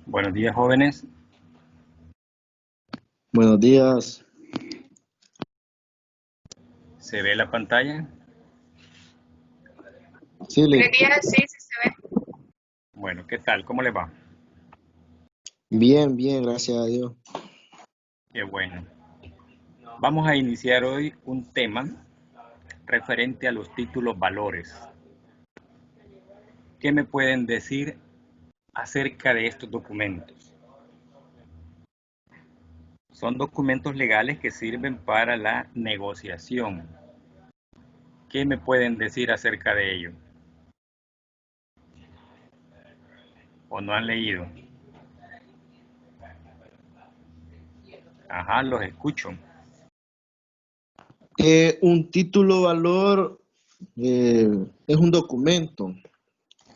Buenos días, jóvenes. Buenos días. ¿Se ve la pantalla? Sí, Buenos días, sí, sí se ve. Bueno, ¿qué tal? ¿Cómo le va? bien, bien, gracias a Dios. Qué bueno. Vamos a iniciar hoy un tema referente a los títulos valores. ¿Qué me pueden decir acerca de estos documentos? Son documentos legales que sirven para la negociación. ¿Qué me pueden decir acerca de ello? ¿O no han leído? Ajá, los escucho. Un título valor es un documento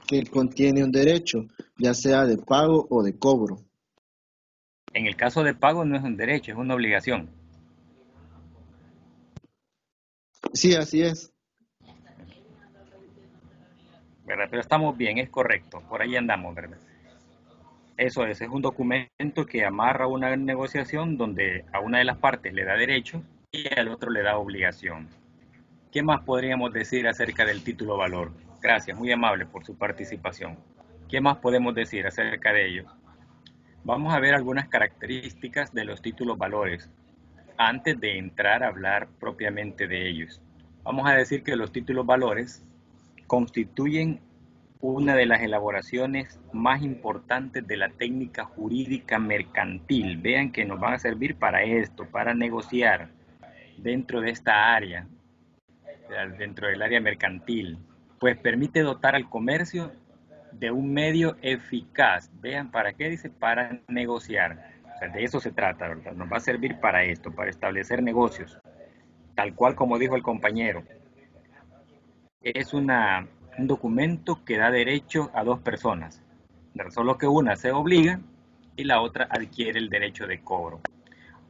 que contiene un derecho, ya sea de pago o de cobro. En el caso de pago no es un derecho, es una obligación. Sí, así es. ¿Verdad? Pero estamos bien, es correcto. Por ahí andamos, ¿verdad? Eso es un documento que amarra una negociación donde a una de las partes le da derecho y al otro le da obligación. ¿Qué más podríamos decir acerca del título valor? Gracias, muy amable por su participación. ¿Qué más podemos decir acerca de ello? Vamos a ver algunas características de los títulos valores antes de entrar a hablar propiamente de ellos. Vamos a decir que los títulos valores constituyen una de las elaboraciones más importantes de la técnica jurídica mercantil. Vean que nos van a servir para esto, para negociar dentro de esta área, dentro del área mercantil. Pues permite dotar al comercio de un medio eficaz. Vean, ¿para qué dice? Para negociar. O sea, de eso se trata, ¿verdad? Nos va a servir para esto, para establecer negocios. Tal cual como dijo el compañero. Es un documento que da derecho a dos personas, solo que una se obliga y la otra adquiere el derecho de cobro.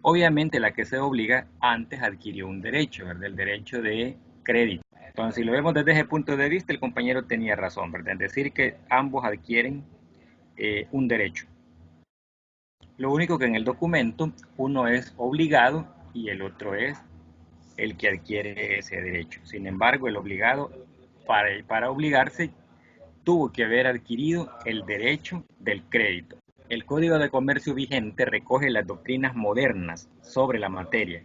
Obviamente la que se obliga antes adquirió un derecho, ¿verdad? El derecho de crédito. Entonces, si lo vemos desde ese punto de vista, el compañero tenía razón, ¿verdad? Es decir, que ambos adquieren un derecho. Lo único que en el documento uno es obligado y el otro es el que adquiere ese derecho. Sin embargo, el obligado, para obligarse, tuvo que haber adquirido el derecho del crédito. El Código de Comercio vigente recoge las doctrinas modernas sobre la materia,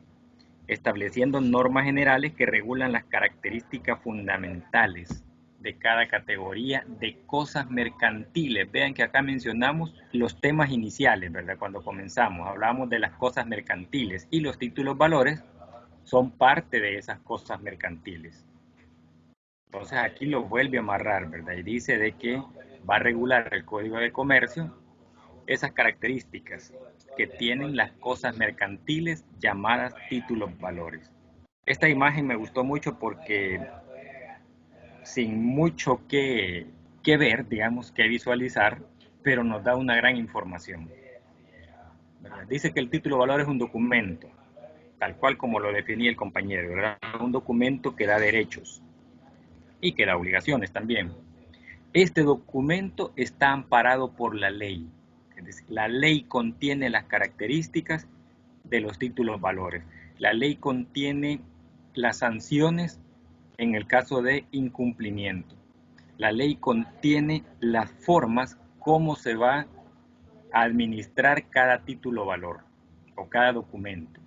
estableciendo normas generales que regulan las características fundamentales de cada categoría de cosas mercantiles. Vean que acá mencionamos los temas iniciales, ¿verdad? Cuando comenzamos, hablamos de las cosas mercantiles y los títulos valores son parte de esas cosas mercantiles. Entonces aquí lo vuelve a amarrar, ¿verdad? Y dice de que va a regular el Código de Comercio esas características que tienen las cosas mercantiles llamadas títulos valores. Esta imagen me gustó mucho porque sin mucho que ver, digamos, que visualizar, pero nos da una gran información. ¿Verdad? Dice que el título valor es un documento, tal cual como lo definía el compañero, ¿verdad? Un documento que da derechos y que da obligaciones también. Este documento está amparado por la ley. Es decir, la ley contiene las características de los títulos valores. La ley contiene las sanciones en el caso de incumplimiento. La ley contiene las formas cómo se va a administrar cada título valor o cada documento.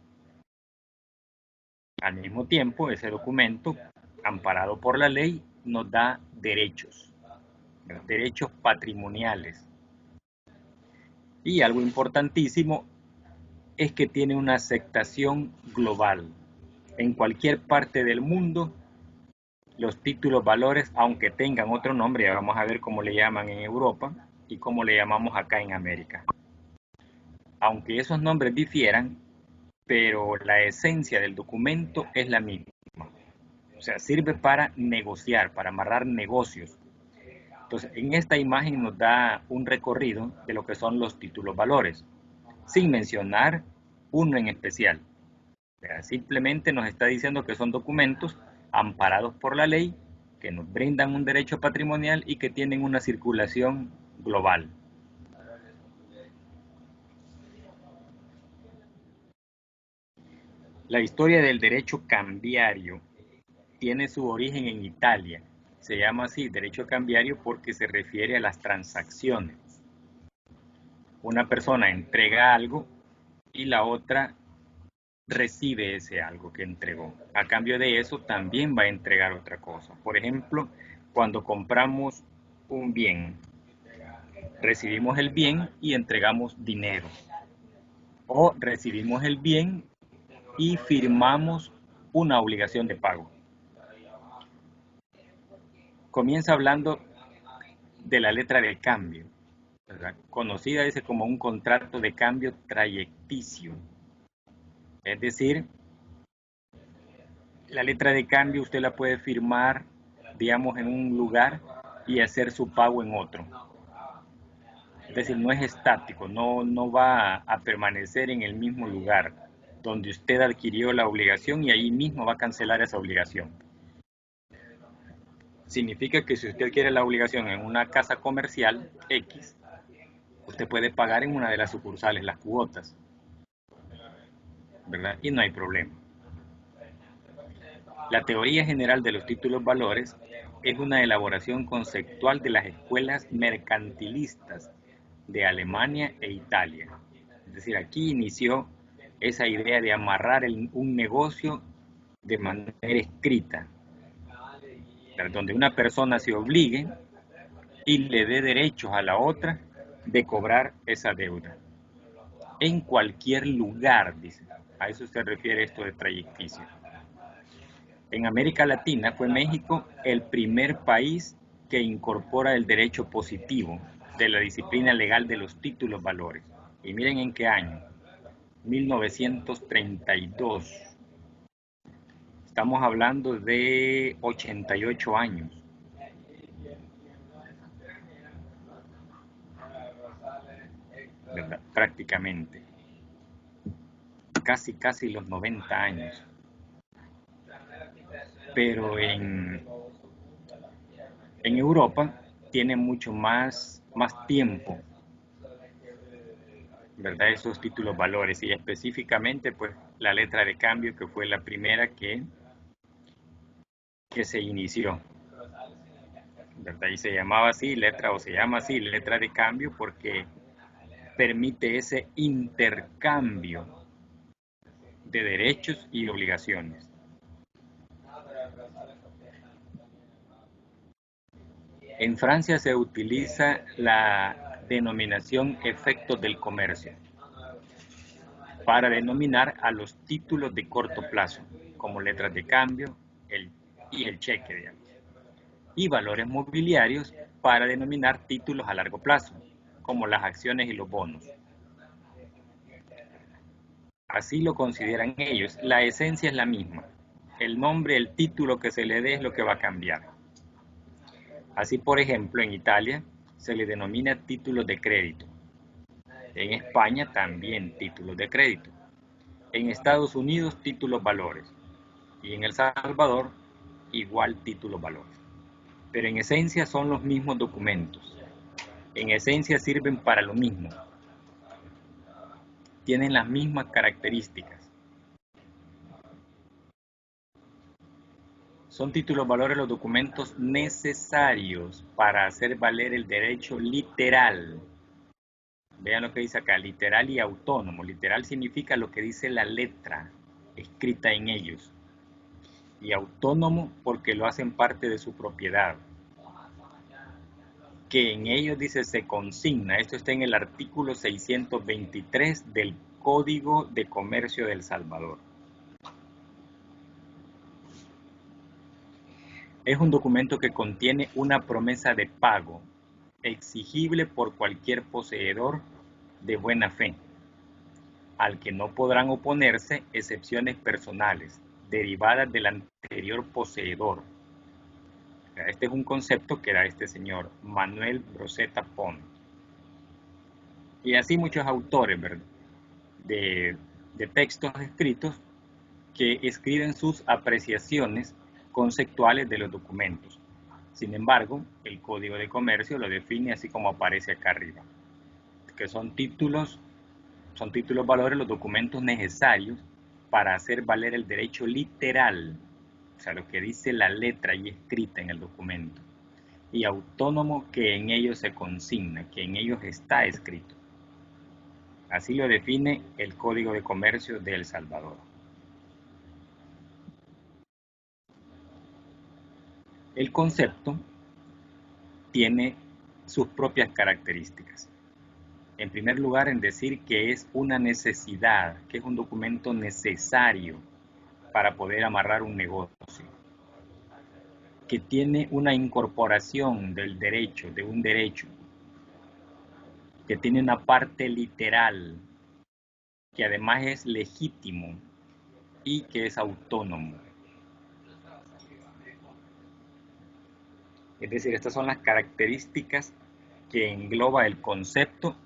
Al mismo tiempo, ese documento, amparado por la ley, nos da derechos, derechos patrimoniales. Y algo importantísimo es que tiene una aceptación global. En cualquier parte del mundo, los títulos valores, aunque tengan otro nombre, ya vamos a ver cómo le llaman en Europa y cómo le llamamos acá en América. Aunque esos nombres difieran, pero la esencia del documento es la misma. O sea, sirve para negociar, para amarrar negocios. Entonces, en esta imagen nos da un recorrido de lo que son los títulos valores, sin mencionar uno en especial. Simplemente nos está diciendo que son documentos amparados por la ley, que nos brindan un derecho patrimonial y que tienen una circulación global. La historia del derecho cambiario tiene su origen en Italia. Se llama así derecho cambiario porque se refiere a las transacciones. Una persona entrega algo y la otra recibe ese algo que entregó. A cambio de eso también va a entregar otra cosa. Por ejemplo, cuando compramos un bien, recibimos el bien y entregamos dinero. O recibimos el bien y firmamos una obligación de pago. Comienza hablando de la letra de cambio, ¿verdad? Conocida dice como un contrato de cambio trayecticio. Es decir, la letra de cambio usted la puede firmar, digamos, en un lugar y hacer su pago en otro. Es decir, no es estático, no va a permanecer en el mismo lugar donde usted adquirió la obligación y ahí mismo va a cancelar esa obligación. Significa que si usted quiere la obligación en una casa comercial X, usted puede pagar en una de las sucursales las cuotas, ¿verdad? Y no hay problema. La teoría general de los títulos valores es una elaboración conceptual de las escuelas mercantilistas de Alemania e Italia. Es decir, aquí inició esa idea de amarrar un negocio de manera escrita, donde una persona se obligue y le dé derechos a la otra de cobrar esa deuda. En cualquier lugar, dice. A eso se refiere esto de trayecticio. En América Latina fue México el primer país que incorpora el derecho positivo de la disciplina legal de los títulos valores. Y miren en qué año, 1932. Estamos hablando de 88 años. ¿Verdad? Prácticamente. Casi los 90 años. Pero en Europa tiene mucho más tiempo, ¿verdad? Esos títulos valores y específicamente pues la letra de cambio que fue la primera que se inició, ¿verdad? Y se llamaba así letra o se llama así letra de cambio porque permite ese intercambio de derechos y obligaciones. En Francia se utiliza la denominación efectos del comercio para denominar a los títulos de corto plazo, como letras de cambio y el cheque, digamos. Y valores mobiliarios para denominar títulos a largo plazo, como las acciones y los bonos. Así lo consideran ellos. La esencia es la misma. El nombre, el título que se le dé es lo que va a cambiar. Así, por ejemplo, en Italia se le denomina títulos de crédito. En España también títulos de crédito. En Estados Unidos títulos valores. Y en El Salvador igual títulos valores. Pero en esencia son los mismos documentos. En esencia sirven para lo mismo. Tienen las mismas características. Son títulos valores los documentos necesarios para hacer valer el derecho literal. Vean lo que dice acá, literal y autónomo. Literal significa lo que dice la letra escrita en ellos. Y autónomo porque lo hacen parte de su propiedad. Que en ellos dice se consigna. Esto está en el artículo 623 del Código de Comercio de El Salvador. Es un documento que contiene una promesa de pago exigible por cualquier poseedor de buena fe, al que no podrán oponerse excepciones personales derivadas del anterior poseedor. Este es un concepto que da este señor Manuel Broseta Pont. Y así muchos autores, ¿verdad? de textos escritos que escriben sus apreciaciones conceptuales de los documentos. Sin embargo, el Código de Comercio lo define así como aparece acá arriba, que son títulos valores, los documentos necesarios para hacer valer el derecho literal, o sea, lo que dice la letra y escrita en el documento, y autónomo que en ellos se consigna, que en ellos está escrito. Así lo define el Código de Comercio de El Salvador. El concepto tiene sus propias características. En primer lugar, en decir que es una necesidad, que es un documento necesario para poder amarrar un negocio, que tiene una incorporación del derecho, de un derecho, que tiene una parte literal, que además es legítimo y que es autónomo. Es decir, estas son las características que engloba el concepto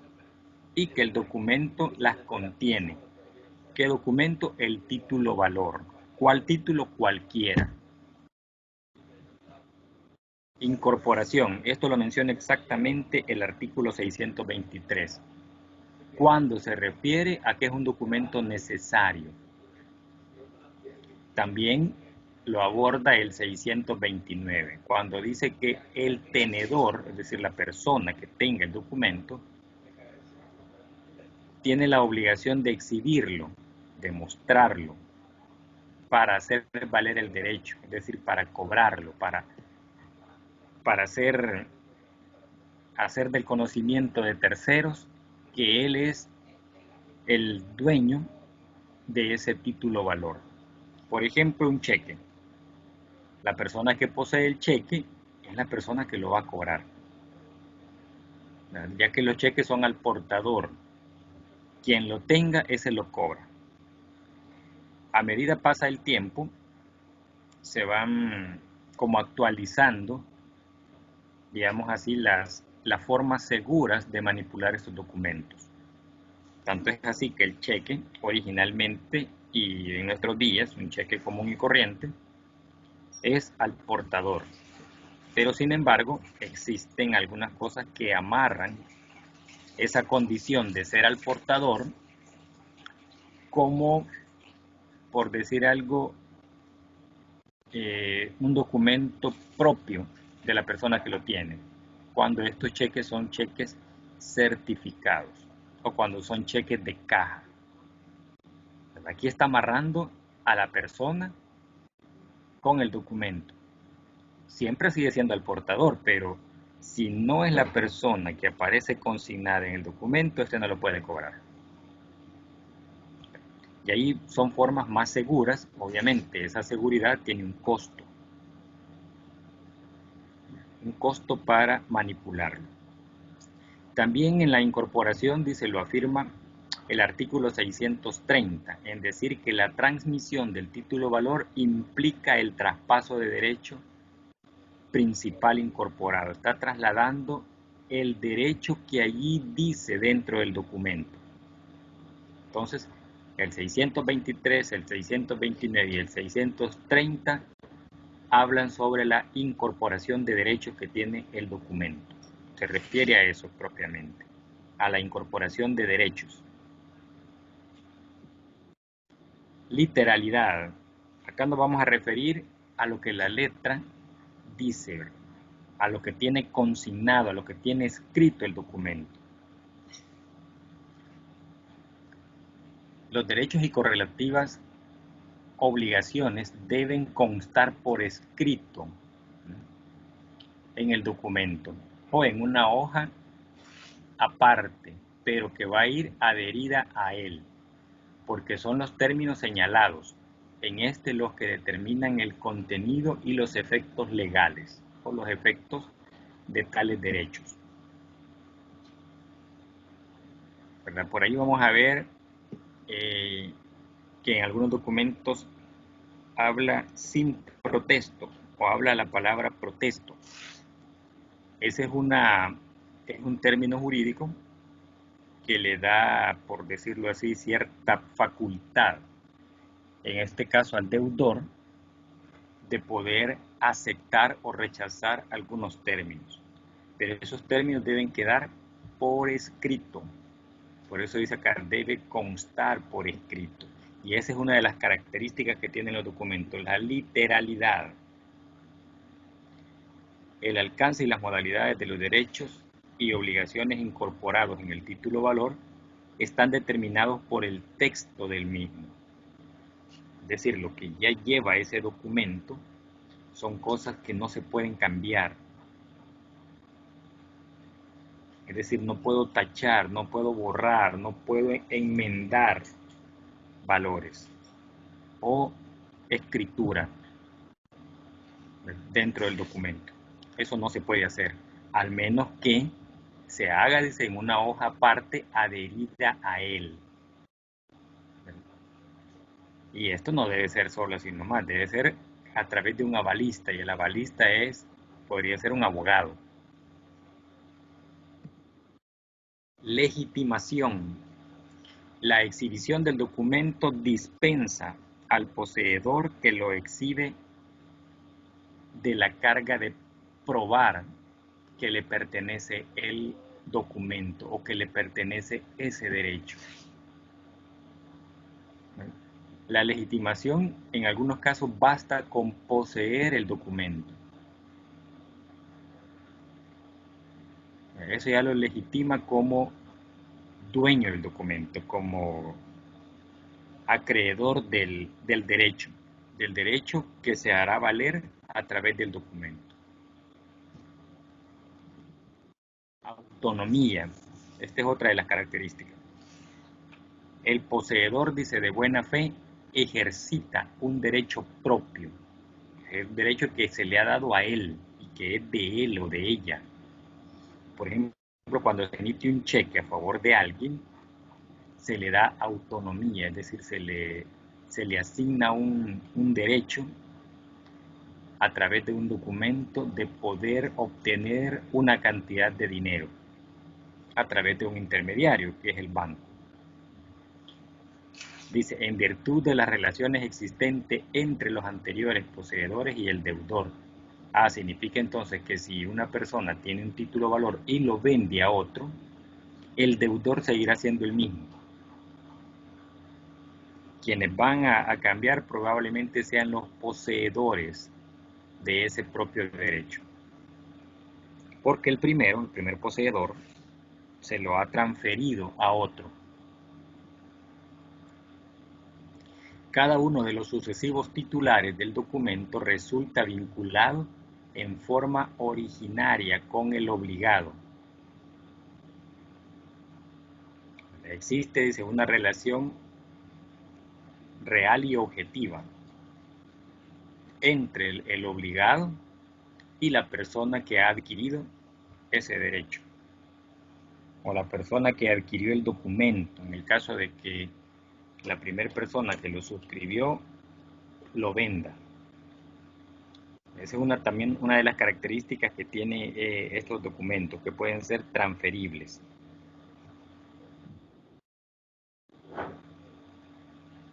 y que el documento las contiene. ¿Qué documento? El título valor. ¿Cuál título? Cualquiera. Incorporación. Esto lo menciona exactamente el artículo 623. Cuando se refiere a que es un documento necesario. También lo aborda el 629, cuando dice que el tenedor, es decir, la persona que tenga el documento, tiene la obligación de exhibirlo, de mostrarlo, para hacer valer el derecho, es decir, para cobrarlo, para hacer del conocimiento de terceros que él es el dueño de ese título valor. Por ejemplo, un cheque. La persona que posee el cheque es la persona que lo va a cobrar, ya que los cheques son al portador. Quien lo tenga, ese lo cobra. A medida pasa el tiempo, se van como actualizando, digamos así, las formas seguras de manipular estos documentos. Tanto es así que el cheque originalmente y en nuestros días, un cheque común y corriente, es al portador. Pero sin embargo, existen algunas cosas que amarran esa condición de ser al portador, como, por decir algo, un documento propio de la persona que lo tiene, cuando estos cheques son cheques certificados o cuando son cheques de caja. Aquí está amarrando a la persona con el documento. Siempre sigue siendo el portador, pero si no es la persona que aparece consignada en el documento, este no lo puede cobrar. Y ahí son formas más seguras. Obviamente, esa seguridad tiene un costo. Un costo para manipularlo. También en la incorporación, dice, lo afirma el artículo 630, en decir que la transmisión del título valor implica el traspaso de derecho principal incorporado. Está trasladando el derecho que allí dice dentro del documento. Entonces, el 623, el 629 y el 630 hablan sobre la incorporación de derechos que tiene el documento. Se refiere a eso propiamente, a la incorporación de derechos. Literalidad. Acá nos vamos a referir a lo que la letra dice, a lo que tiene consignado, a lo que tiene escrito el documento. Los derechos y correlativas obligaciones deben constar por escrito en el documento o en una hoja aparte, pero que va a ir adherida a él, porque son los términos señalados en este los que determinan el contenido y los efectos legales o los efectos de tales derechos. ¿Verdad? Por ahí vamos a ver que en algunos documentos habla sin protesto o habla la palabra protesto. Ese es un término jurídico que le da, por decirlo así, cierta facultad, en este caso al deudor, de poder aceptar o rechazar algunos términos. Pero esos términos deben quedar por escrito. Por eso dice acá, debe constar por escrito. Y esa es una de las características que tienen los documentos, la literalidad. El alcance y las modalidades de los derechos y obligaciones incorporados en el título valor están determinados por el texto del mismo. Es decir, lo que ya lleva ese documento son cosas que no se pueden cambiar. Es decir, no puedo tachar, no puedo borrar, no puedo enmendar valores o escritura dentro del documento. Eso no se puede hacer, al menos que se haga, dice, en una hoja aparte adherida a él. Y esto no debe ser solo así nomás, debe ser a través de un avalista, y el avalista podría ser un abogado. Legitimación. La exhibición del documento dispensa al poseedor que lo exhibe de la carga de probar que le pertenece el documento o que le pertenece ese derecho. La legitimación, en algunos casos, basta con poseer el documento. Eso ya lo legitima como dueño del documento, como acreedor del derecho que se hará valer a través del documento. Autonomía. Esta es otra de las características. El poseedor, dice, de buena fe, ejercita un derecho propio. Es un derecho que se le ha dado a él y que es de él o de ella. Por ejemplo, cuando se emite un cheque a favor de alguien, se le da autonomía, es decir, se le asigna un derecho a través de un documento de poder obtener una cantidad de dinero a través de un intermediario, que es el banco. Dice, en virtud de las relaciones existentes entre los anteriores poseedores y el deudor. Significa entonces que si una persona tiene un título de valor y lo vende a otro, el deudor seguirá siendo el mismo. Quienes van a cambiar probablemente sean los poseedores de ese propio derecho. Porque el primer poseedor, se lo ha transferido a otro. Cada uno de los sucesivos titulares del documento resulta vinculado en forma originaria con el obligado. Existe, dice, una relación real y objetiva entre el obligado y la persona que ha adquirido ese derecho, o la persona que adquirió el documento, en el caso de que la primera persona que lo suscribió lo venda. Esa es también una de las características que tiene estos documentos, que pueden ser transferibles.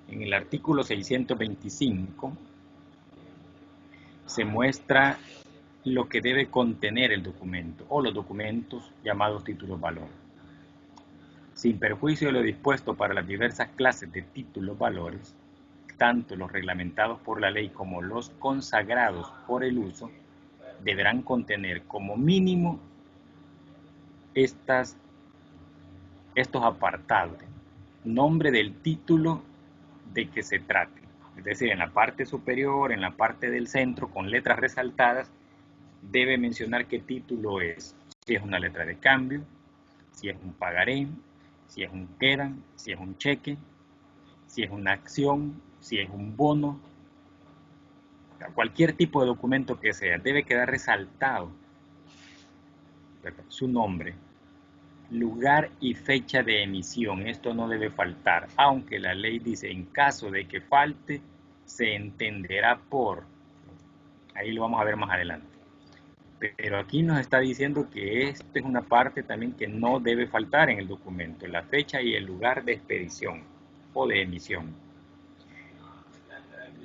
En el artículo 625 se muestra lo que debe contener el documento o los documentos llamados títulos valor. Sin perjuicio de lo dispuesto para las diversas clases de títulos valores, tanto los reglamentados por la ley como los consagrados por el uso, deberán contener como mínimo estos apartados. Nombre del título de que se trate. Es decir, en la parte superior, en la parte del centro, con letras resaltadas, debe mencionar qué título es. Si es una letra de cambio, si es un pagaré, si es un quedan, si es un cheque, si es una acción, si es un bono. Cualquier tipo de documento que sea, debe quedar resaltado su nombre, lugar y fecha de emisión. Esto no debe faltar, aunque la ley dice en caso de que falte, se entenderá por. Ahí lo vamos a ver más adelante. Pero aquí nos está diciendo que esto es una parte también que no debe faltar en el documento, la fecha y el lugar de expedición o de emisión.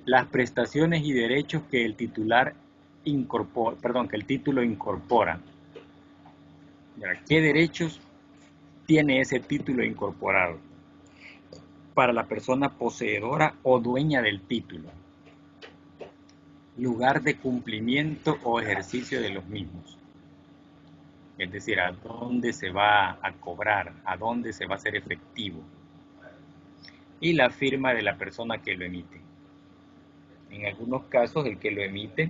Las prestaciones y derechos que el titular que el título incorpora. ¿Qué derechos tiene ese título incorporado? para la persona poseedora o dueña del título, lugar de cumplimiento o ejercicio de los mismos. Es decir, a dónde se va a cobrar, a dónde se va a hacer efectivo. Y la firma de la persona que lo emite. En algunos casos, el que lo emite,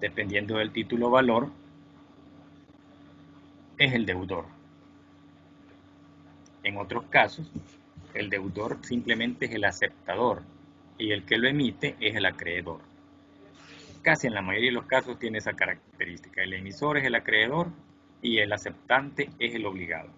dependiendo del título valor, es el deudor. En otros casos, el deudor simplemente es el aceptador y el que lo emite es el acreedor. Casi en la mayoría de los casos tiene esa característica. El emisor es el acreedor y el aceptante es el obligado.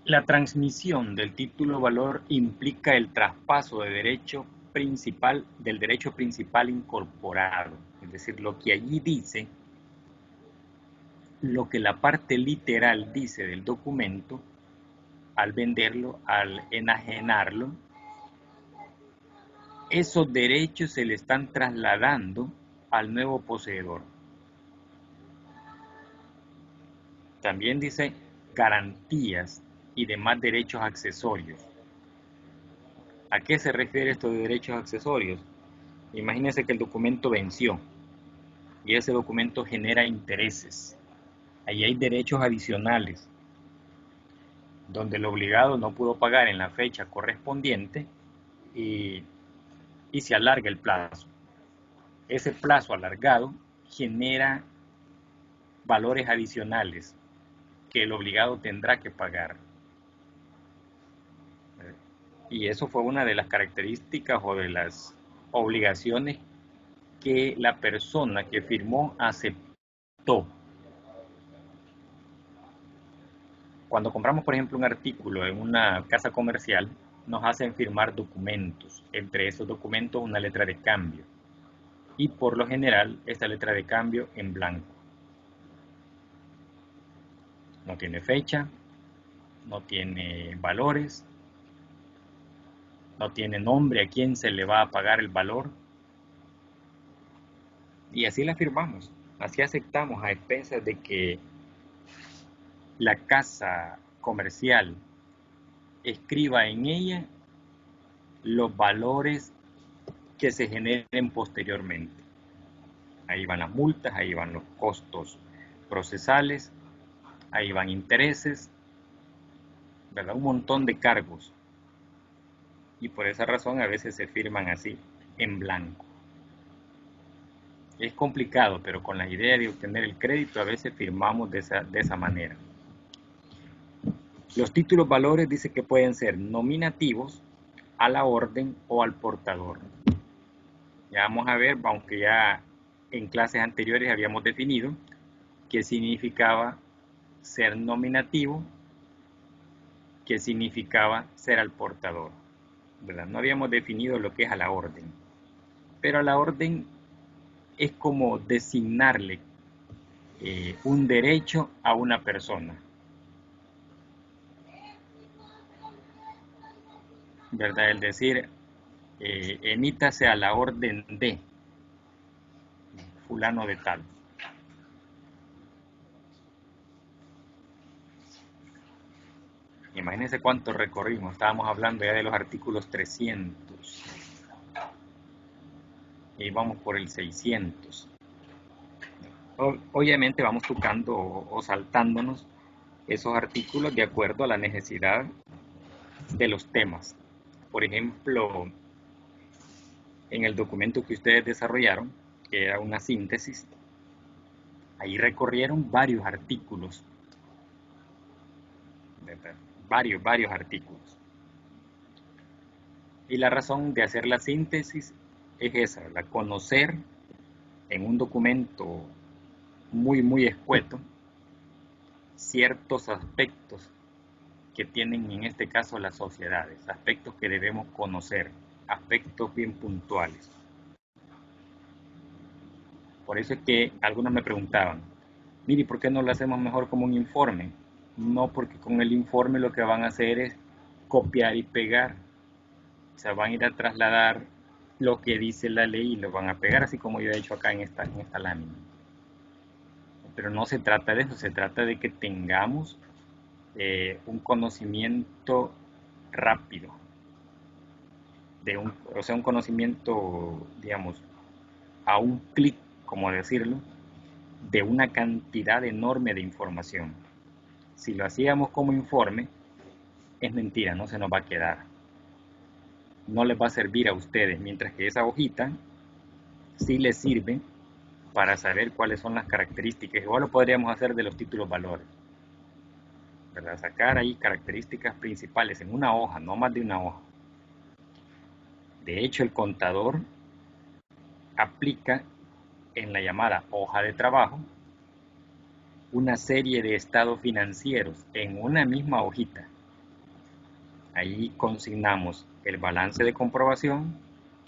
La transmisión del título valor implica el traspaso del derecho principal incorporado. Es decir, lo que allí dice, lo que la parte literal dice del documento, al venderlo, al enajenarlo, esos derechos se le están trasladando al nuevo poseedor. También dice garantías y demás derechos accesorios. ¿A qué se refiere esto de derechos accesorios? Imagínense que el documento venció y ese documento genera intereses. Ahí hay derechos adicionales, donde el obligado no pudo pagar en la fecha correspondiente y se alarga el plazo. Ese plazo alargado genera valores adicionales que el obligado tendrá que pagar. Y eso fue una de las características o de las obligaciones que la persona que firmó aceptó. Cuando compramos, por ejemplo, un artículo en una casa comercial, nos hacen firmar documentos. Entre esos documentos, una letra de cambio. Y por lo general, esta letra de cambio en blanco. No tiene fecha, no tiene valores, no tiene nombre a quién se le va a pagar el valor. Y así la firmamos, así aceptamos a expensas de que la casa comercial escriba en ella los valores que se generen posteriormente. Ahí van las multas, ahí van los costos procesales, ahí van intereses, ¿verdad? Un montón de cargos. Y por esa razón a veces se firman así, en blanco. Es complicado, pero con la idea de obtener el crédito a veces firmamos de esa manera. Los títulos valores dice que pueden ser nominativos, a la orden o al portador. Ya vamos a ver, aunque ya en clases anteriores habíamos definido qué significaba ser nominativo, qué significaba ser al portador, ¿verdad? No habíamos definido lo que es a la orden, pero a la orden es como designarle un derecho a una persona, ¿verdad? Es decir, emítase a la orden de fulano de tal. Imagínense cuánto recorrimos, estábamos hablando ya de los artículos 300 y vamos por el 600. Obviamente vamos tocando o saltándonos esos artículos de acuerdo a la necesidad de los temas. Por ejemplo, en el documento que ustedes desarrollaron, que era una síntesis, ahí recorrieron varios artículos, ¿verdad? Varios artículos. Y la razón de hacer la síntesis es esa, la conocer en un documento muy escueto ciertos aspectos que tienen en este caso las sociedades, aspectos que debemos conocer, aspectos bien puntuales. Por eso es que algunos me preguntaban, mire, ¿por qué no lo hacemos mejor como un informe? No, porque con el informe lo que van a hacer es copiar y pegar. O sea, van a ir a trasladar lo que dice la ley y lo van a pegar, así como yo he hecho acá en esta lámina. Pero no se trata de eso, se trata de que tengamos un conocimiento rápido, o sea, un conocimiento, digamos, a un clic, como decirlo, de una cantidad enorme de información. Si lo hacíamos como informe, es mentira, no se nos va a quedar. No les va a servir a ustedes, mientras que esa hojita sí les sirve para saber cuáles son las características. Igual lo podríamos hacer de los títulos valores, ¿verdad? Sacar ahí características principales en una hoja, no más de una hoja. De hecho, el contador aplica en la llamada hoja de trabajo una serie de estados financieros en una misma hojita. Ahí consignamos el balance de comprobación,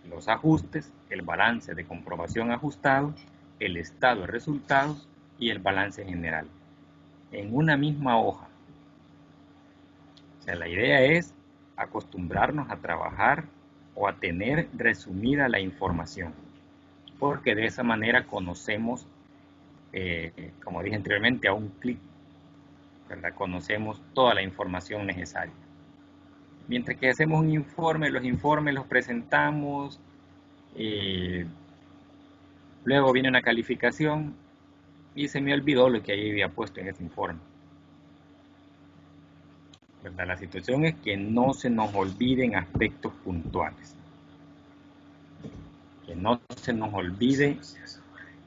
los ajustes, el balance de comprobación ajustado, el estado de resultados y el balance general. En una misma hoja. O sea, la idea es acostumbrarnos a trabajar o a tener resumida la información, porque de esa manera conocemos, como dije anteriormente, a un clic, ¿verdad? Conocemos toda la información necesaria. Mientras que hacemos un informe, los informes los presentamos, luego viene una calificación y se me olvidó lo que ahí había puesto en ese informe. ¿Verdad? La situación es que no se nos olviden aspectos puntuales, que no se nos olvide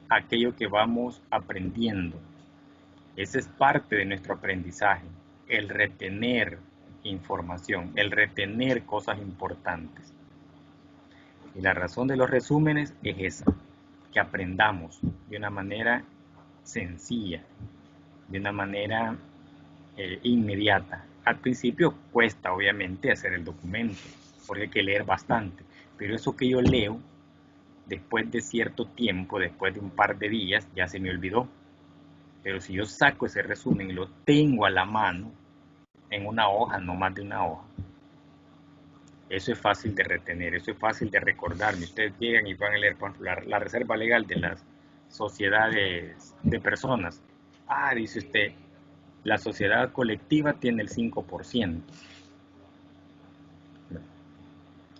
aquello que vamos aprendiendo. Ese es parte de nuestro aprendizaje, el retener información, el retener cosas importantes. Y la razón de los resúmenes es esa, que aprendamos de una manera sencilla, de una manera inmediata. Al principio cuesta obviamente hacer el documento, porque hay que leer bastante, pero eso que yo leo, después de cierto tiempo, después de un par de días, ya se me olvidó. Pero si yo saco ese resumen y lo tengo a la mano, en una hoja, no más de una hoja, eso es fácil de retener, eso es fácil de recordarme. Ustedes llegan y van a leer, por ejemplo, la reserva legal de las sociedades de personas. Ah, dice usted, la sociedad colectiva tiene el 5%.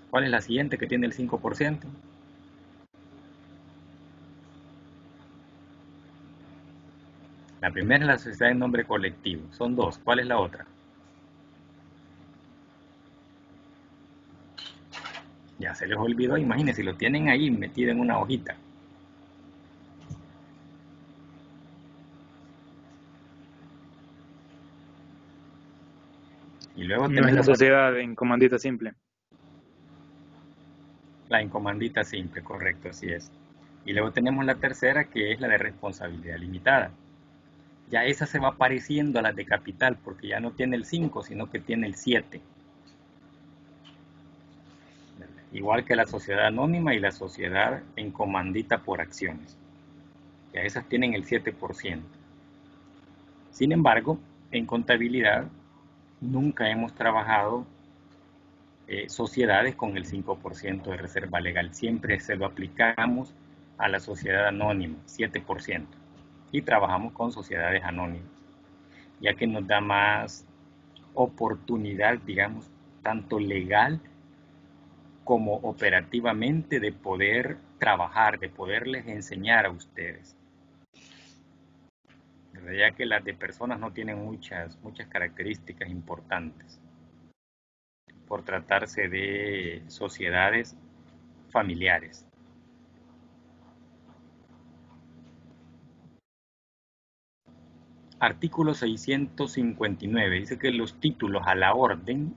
¿Cuál es la siguiente que tiene el 5%? La primera es la sociedad en nombre colectivo. Son dos. ¿Cuál es la otra? Ya se les olvidó, imagínense, lo tienen ahí metido en una hojita. Y luego No es la tenemos sociedad en comandita simple. la encomandita simple, correcto, así es. Y luego tenemos la tercera, que es la de responsabilidad limitada. Ya esa se va pareciendo a la de capital, porque ya no tiene el 5, sino que tiene el 7. Igual que la sociedad anónima y la sociedad en comandita por acciones. Ya esas tienen el 7%. Sin embargo, en contabilidad nunca hemos trabajado sociedades con el 5% de reserva legal. Siempre se lo aplicamos a la sociedad anónima, 7%. Y trabajamos con sociedades anónimas, ya que nos da más oportunidad, digamos, tanto legal como operativamente de poder trabajar, de poderles enseñar a ustedes. Ya que las de personas no tienen muchas características importantes, por tratarse de sociedades familiares. Artículo 659 dice que los títulos a la orden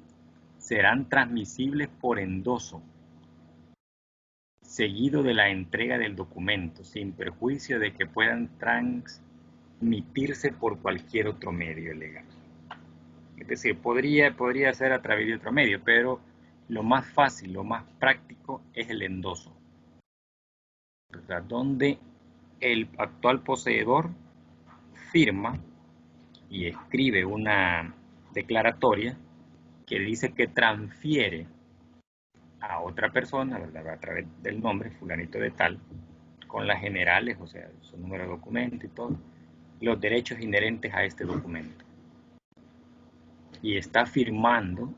serán transmisibles por endoso, seguido de la entrega del documento, sin perjuicio de que puedan transmitirse por cualquier otro medio legal. Es decir, podría ser a través de otro medio, pero lo más fácil, lo más práctico es el endoso, ¿verdad? Donde el actual poseedor firma y escribe una declaratoria que dice que transfiere a otra persona, ¿verdad? A través del nombre fulanito de tal, con las generales, o sea, su número de documento y todo, los derechos inherentes a este documento. Y está firmando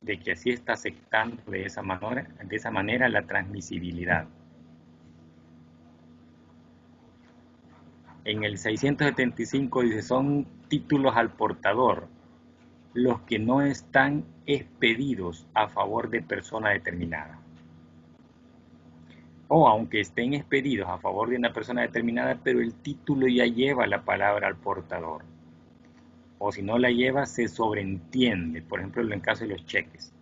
de que así está aceptando de esa manera la transmisibilidad. En el 675 dice, son títulos al portador los que no están expedidos a favor de persona determinada. O aunque estén expedidos a favor de una persona determinada, pero el título ya lleva la palabra al portador. O si no la lleva, se sobreentiende. Por ejemplo, en el caso de los cheques.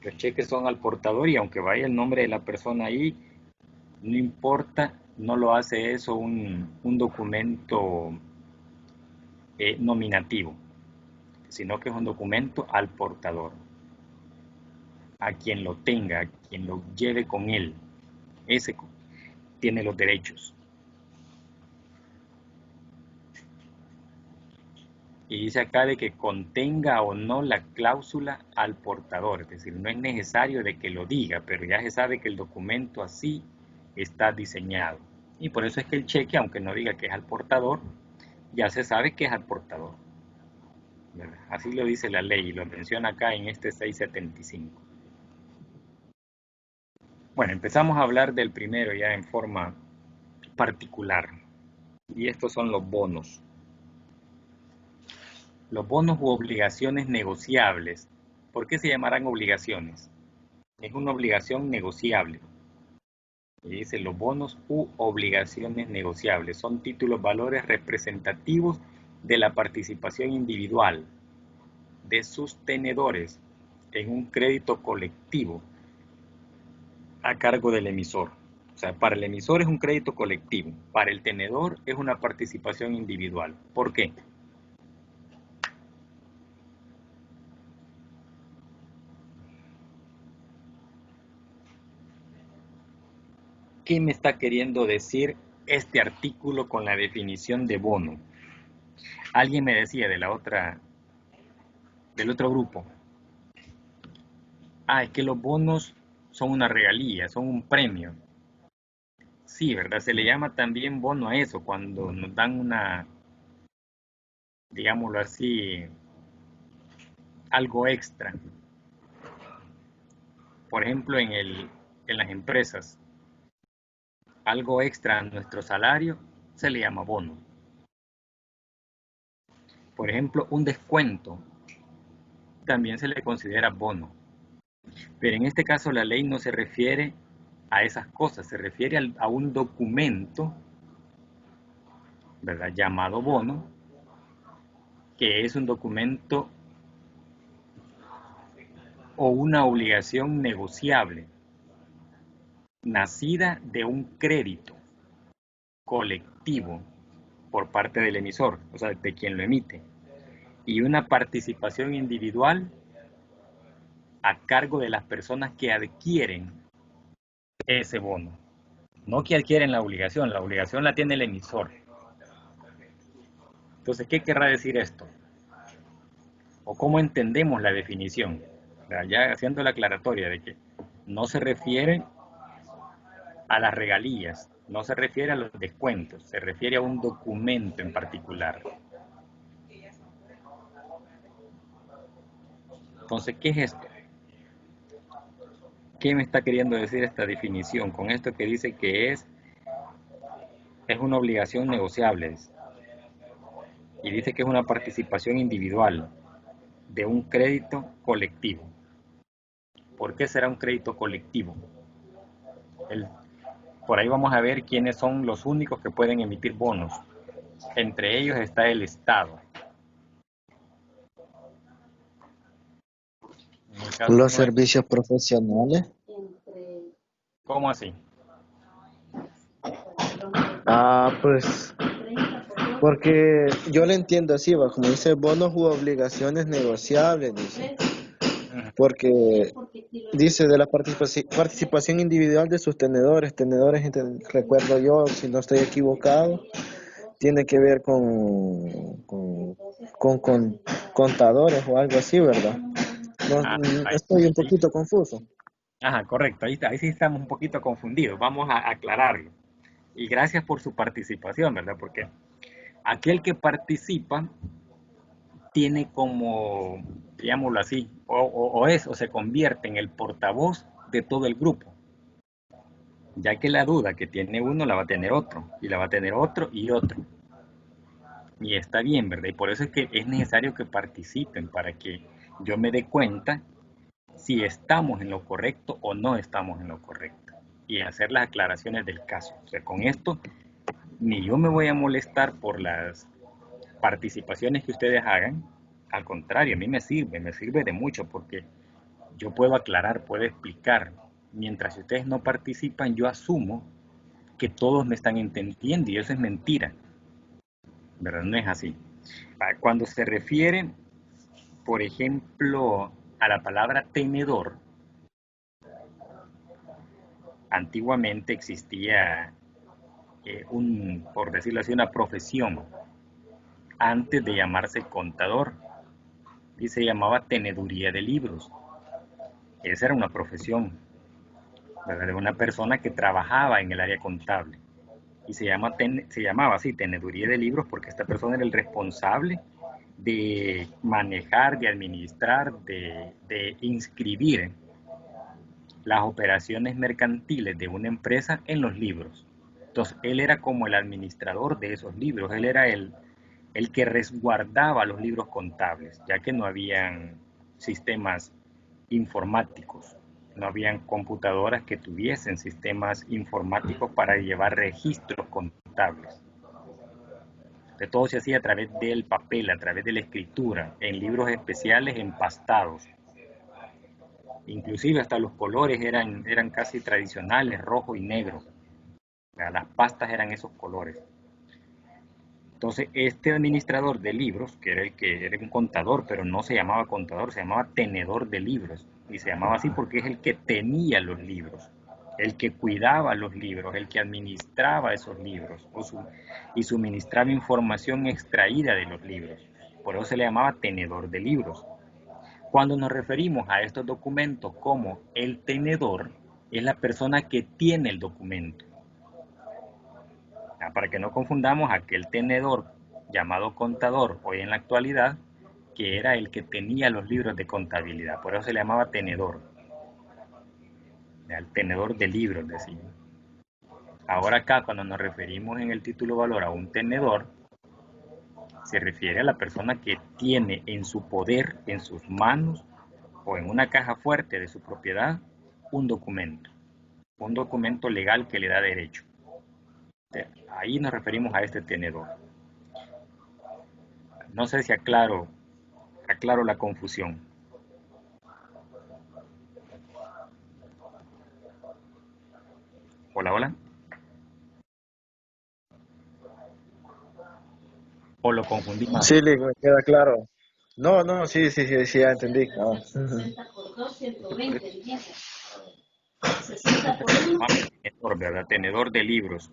Los cheques son al portador y aunque vaya el nombre de la persona ahí, no importa, no lo hace eso un documento nominativo, sino que es un documento al portador, a quien lo tenga, a quien lo lleve con él. Ese tiene los derechos. Y dice acá de que contenga o no la cláusula al portador, es decir, no es necesario de que lo diga, pero ya se sabe que el documento así está diseñado. Y por eso es que el cheque, aunque no diga que es al portador, ya se sabe que es al portador. ¿Verdad? Así lo dice la ley y lo menciona acá en este 675. Bueno, empezamos a hablar del primero ya en forma particular. Y estos son los bonos. Los bonos u obligaciones negociables. ¿Por qué se llamarán obligaciones? Es una obligación negociable. Y dice, los bonos u obligaciones negociables son títulos valores representativos de la participación individual de sus tenedores en un crédito colectivo a cargo del emisor. O sea, para el emisor es un crédito colectivo, para el tenedor es una participación individual. ¿Por qué? ¿Qué me está queriendo decir este artículo con la definición de bono? Alguien me decía del otro grupo, es que los bonos son una regalía, son un premio. Sí, ¿verdad? Se le llama también bono a eso, cuando nos dan una, digámoslo así, algo extra. Por ejemplo, en las empresas, algo extra a nuestro salario se le llama bono. Por ejemplo, un descuento también se le considera bono. Pero en este caso la ley no se refiere a esas cosas, se refiere a un documento, ¿verdad?, llamado bono, que es un documento o una obligación negociable, nacida de un crédito colectivo por parte del emisor, o sea, de quien lo emite, y una participación individual a cargo de las personas que adquieren ese bono. No que adquieren la obligación la tiene el emisor. Entonces, ¿qué querrá decir esto? ¿O cómo entendemos la definición? Ya haciendo la aclaratoria de que no se refiere a las regalías, no se refiere a los descuentos, se refiere a un documento en particular. Entonces, ¿qué es esto? ¿Qué me está queriendo decir esta definición? Con esto que dice que es una obligación negociable. Y dice que es una participación individual de un crédito colectivo. ¿Por qué será un crédito colectivo? Por ahí vamos a ver quiénes son los únicos que pueden emitir bonos. Entre ellos está el Estado. Los servicios profesionales. ¿Cómo así? Pues, porque yo le entiendo así, va, como dice, bonos u obligaciones negociables, dice. Porque dice de la participación individual de sus tenedores, recuerdo yo, si no estoy equivocado, tiene que ver con contadores o algo así, ¿verdad? Estoy un poquito confuso. Ajá, correcto, ahí sí estamos un poquito confundidos, vamos a aclararlo. Y gracias por su participación, ¿verdad? Porque Aquel que participa tiene como, digámoslo así, o se convierte en el portavoz de todo el grupo, ya que la duda que tiene uno la va a tener otro, y la va a tener otro y otro. Y está bien, ¿verdad? Y por eso es que es necesario que participen para que yo me dé cuenta si estamos en lo correcto o no estamos en lo correcto y hacer las aclaraciones del caso. O sea, con esto ni yo me voy a molestar por las participaciones que ustedes hagan, al contrario, a mí me sirve de mucho porque yo puedo aclarar, puedo explicar. Mientras ustedes no participan, yo asumo que todos me están entendiendo y eso es mentira, ¿verdad? No es así. Cuando se refiere, por ejemplo, a la palabra tenedor, antiguamente existía por decirlo así, una profesión antes de llamarse contador y se llamaba teneduría de libros. Esa era una profesión, ¿verdad? De una persona que trabajaba en el área contable y se llamaba así teneduría de libros porque esta persona era el responsable de manejar, de administrar, de inscribir las operaciones mercantiles de una empresa en los libros. Entonces, él era como el administrador de esos libros, él era el que resguardaba los libros contables, ya que no habían sistemas informáticos, no habían computadoras que tuviesen sistemas informáticos para llevar registros contables. De todo se hacía a través del papel, a través de la escritura, en libros especiales empastados. Inclusive hasta los colores eran casi tradicionales, rojo y negro. Las pastas eran esos colores. Entonces, este administrador de libros, que era un contador, pero no se llamaba contador, se llamaba tenedor de libros. Y se llamaba así porque es el que tenía los libros, el que cuidaba los libros, el que administraba esos libros y suministraba información extraída de los libros. Por eso se le llamaba tenedor de libros. Cuando nos referimos a estos documentos como el tenedor, es la persona que tiene el documento. Para que no confundamos aquel tenedor llamado contador hoy en la actualidad, que era el que tenía los libros de contabilidad, por eso se le llamaba tenedor, el tenedor de libros, decimos. Ahora acá, cuando nos referimos en el título valor a un tenedor, se refiere a la persona que tiene en su poder, en sus manos o en una caja fuerte de su propiedad, un documento legal que le da derecho. Ahí nos referimos a este tenedor. No sé si aclaro la confusión. Hola, hola. ¿O lo confundí más? Sí, me queda claro. No, sí, ya entendí. No. 60 por 2, 120, Guillermo. 60 por 1. Tenedor, ¿verdad? Tenedor de libros.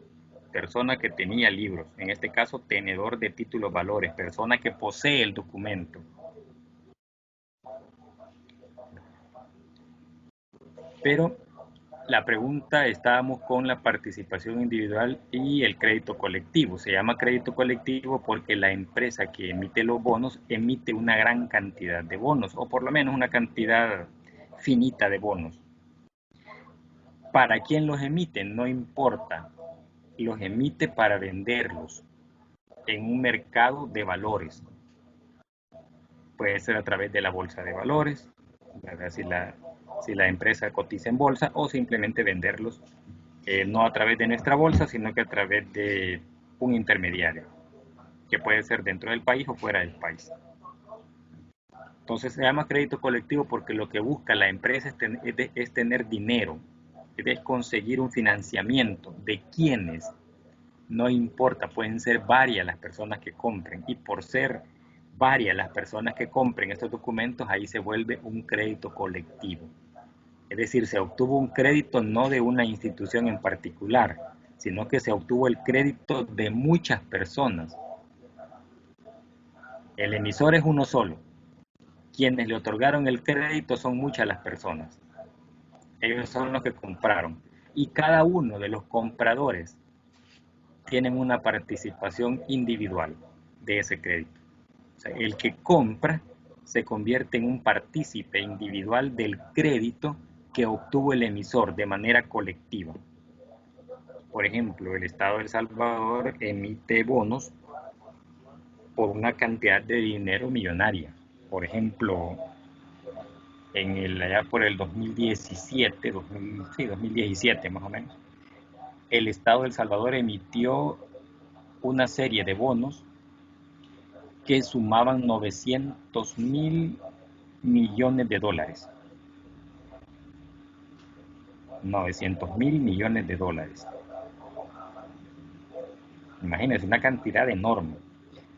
Persona que tenía libros. En este caso, tenedor de títulos valores. Persona que posee el documento. Pero la pregunta, estábamos con la participación individual y el crédito colectivo. Se llama crédito colectivo porque la empresa que emite los bonos emite una gran cantidad de bonos, o por lo menos una cantidad finita de bonos. ¿Para quién los emite? No importa. Los emite para venderlos en un mercado de valores. Puede ser a través de la bolsa de valores, ¿verdad? Si la empresa cotiza en bolsa, o simplemente venderlos no a través de nuestra bolsa, sino que a través de un intermediario, que puede ser dentro del país o fuera del país. Entonces se llama crédito colectivo porque lo que busca la empresa es tener dinero, es conseguir un financiamiento. ¿De quiénes? No importa, pueden ser varias las personas que compren, y por ser varias las personas que compren estos documentos, ahí se vuelve un crédito colectivo. Es decir, se obtuvo un crédito no de una institución en particular, sino que se obtuvo el crédito de muchas personas. El emisor es uno solo. Quienes le otorgaron el crédito son muchas las personas. Ellos son los que compraron. Y cada uno de los compradores tienen una participación individual de ese crédito. O sea, el que compra se convierte en un partícipe individual del crédito que obtuvo el emisor de manera colectiva. Por ejemplo, el Estado de El Salvador emite bonos por una cantidad de dinero millonaria. Por ejemplo, allá por el 2017, 2017 más o menos, el Estado de El Salvador emitió una serie de bonos que sumaban 900.000 millones de dólares. 900.000 millones de dólares. Imagínense, una cantidad enorme.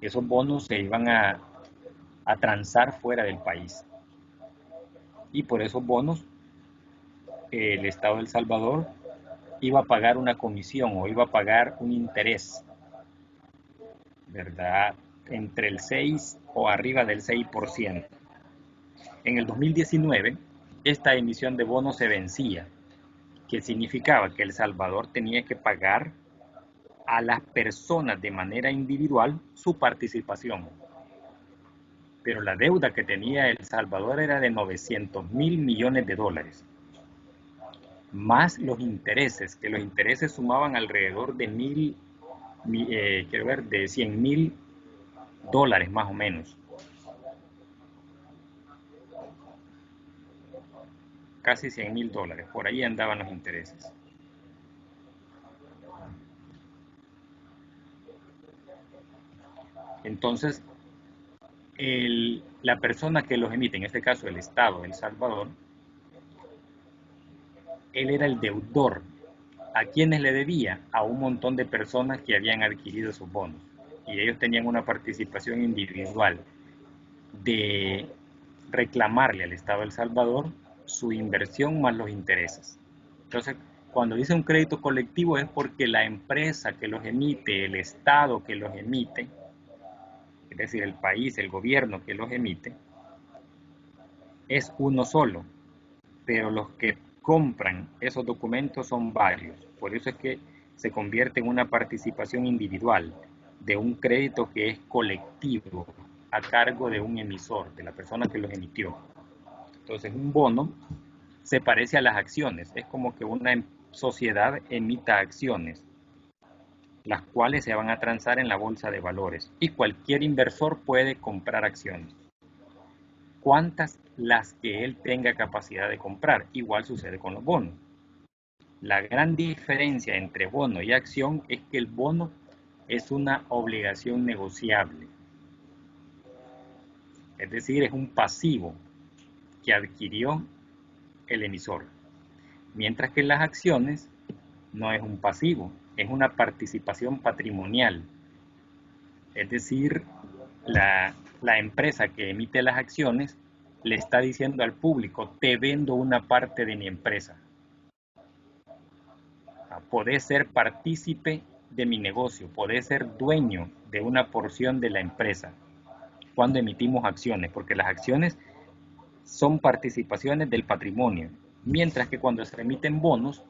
Esos bonos se iban a transar fuera del país. Y por esos bonos, el Estado de El Salvador iba a pagar una comisión o iba a pagar un interés, ¿verdad? Entre el 6 o arriba del 6%. En el 2019, esta emisión de bonos se vencía, que significaba que El Salvador tenía que pagar a las personas de manera individual su participación. Pero la deuda que tenía El Salvador era de 900.000 millones de dólares, más los intereses, que los intereses sumaban alrededor de de 100.000 dólares más o menos. Casi 100.000 dólares, por ahí andaban los intereses. Entonces, la persona que los emite, en este caso el Estado de El Salvador, él era el deudor. ¿A quienes le debía? A un montón de personas que habían adquirido sus bonos. Y ellos tenían una participación individual de reclamarle al Estado de El Salvador su inversión más los intereses. Entonces, cuando dice un crédito colectivo es porque la empresa que los emite, el Estado que los emite, es decir, el país, el gobierno que los emite, es uno solo, pero los que compran esos documentos son varios. Por eso es que se convierte en una participación individual de un crédito que es colectivo a cargo de un emisor, de la persona que los emitió. Entonces, un bono se parece a las acciones. Es como que una sociedad emita acciones, las cuales se van a transar en la bolsa de valores. Y cualquier inversor puede comprar acciones. ¿Cuántas? Las que él tenga capacidad de comprar. Igual sucede con los bonos. La gran diferencia entre bono y acción es que el bono es una obligación negociable. Es decir, es un pasivo que adquirió el emisor. Mientras que las acciones no es un pasivo, es una participación patrimonial. Es decir, la empresa que emite las acciones le está diciendo al público, te vendo una parte de mi empresa. Podés ser partícipe de mi negocio, podés ser dueño de una porción de la empresa cuando emitimos acciones, porque las acciones son participaciones del patrimonio, mientras que cuando se emiten bonos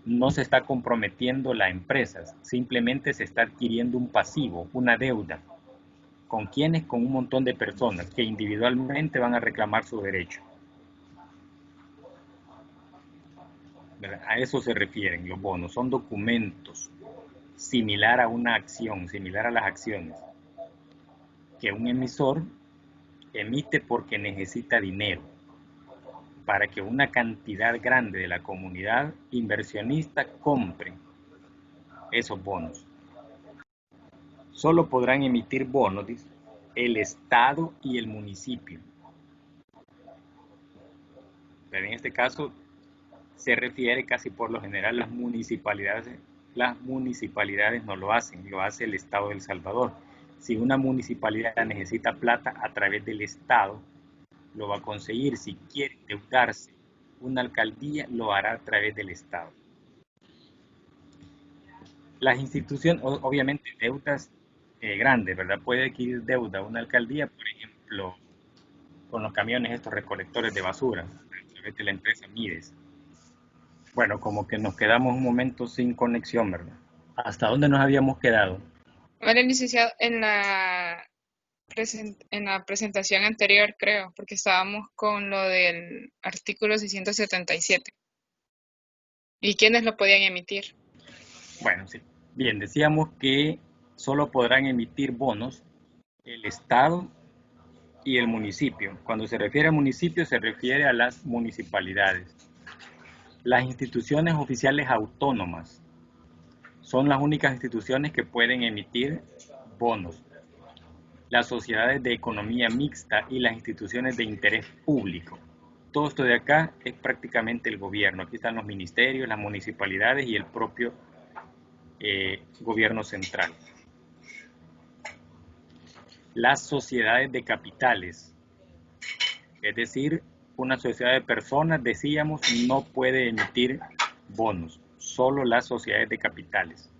no se está comprometiendo la empresa, simplemente se está adquiriendo un pasivo, una deuda. ¿Con quiénes? Con un montón de personas que individualmente van a reclamar su derecho. A eso se refieren los bonos, son documentos similar a una acción, similar a las acciones, que un emisor emite porque necesita dinero para que una cantidad grande de la comunidad inversionista compre esos bonos. Solo podrán emitir bonos, dice, el Estado y el municipio. Pero en este caso se refiere casi por lo general las municipalidades no lo hacen, lo hace el Estado de El Salvador. Si una municipalidad necesita plata a través del Estado, lo va a conseguir. Si quiere endeudarse una alcaldía, lo hará a través del Estado. Las instituciones, obviamente, deudas grandes, ¿verdad? Puede adquirir deuda una alcaldía, por ejemplo, con los camiones estos recolectores de basura, a través de la empresa Mides. Bueno, como que nos quedamos un momento sin conexión, ¿verdad? ¿Hasta dónde nos habíamos quedado? Vale, licenciado, en la presentación anterior, creo, porque estábamos con lo del artículo 677. ¿Y quiénes lo podían emitir? Bueno, sí. Bien, decíamos que solo podrán emitir bonos el Estado y el municipio. Cuando se refiere a municipio, se refiere a las municipalidades. Las instituciones oficiales autónomas son las únicas instituciones que pueden emitir bonos. Las sociedades de economía mixta y las instituciones de interés público. Todo esto de acá es prácticamente el gobierno. Aquí están los ministerios, las municipalidades y el propio gobierno central. Las sociedades de capitales, es decir, una sociedad de personas, decíamos, no puede emitir bonos, solo las sociedades de capitales.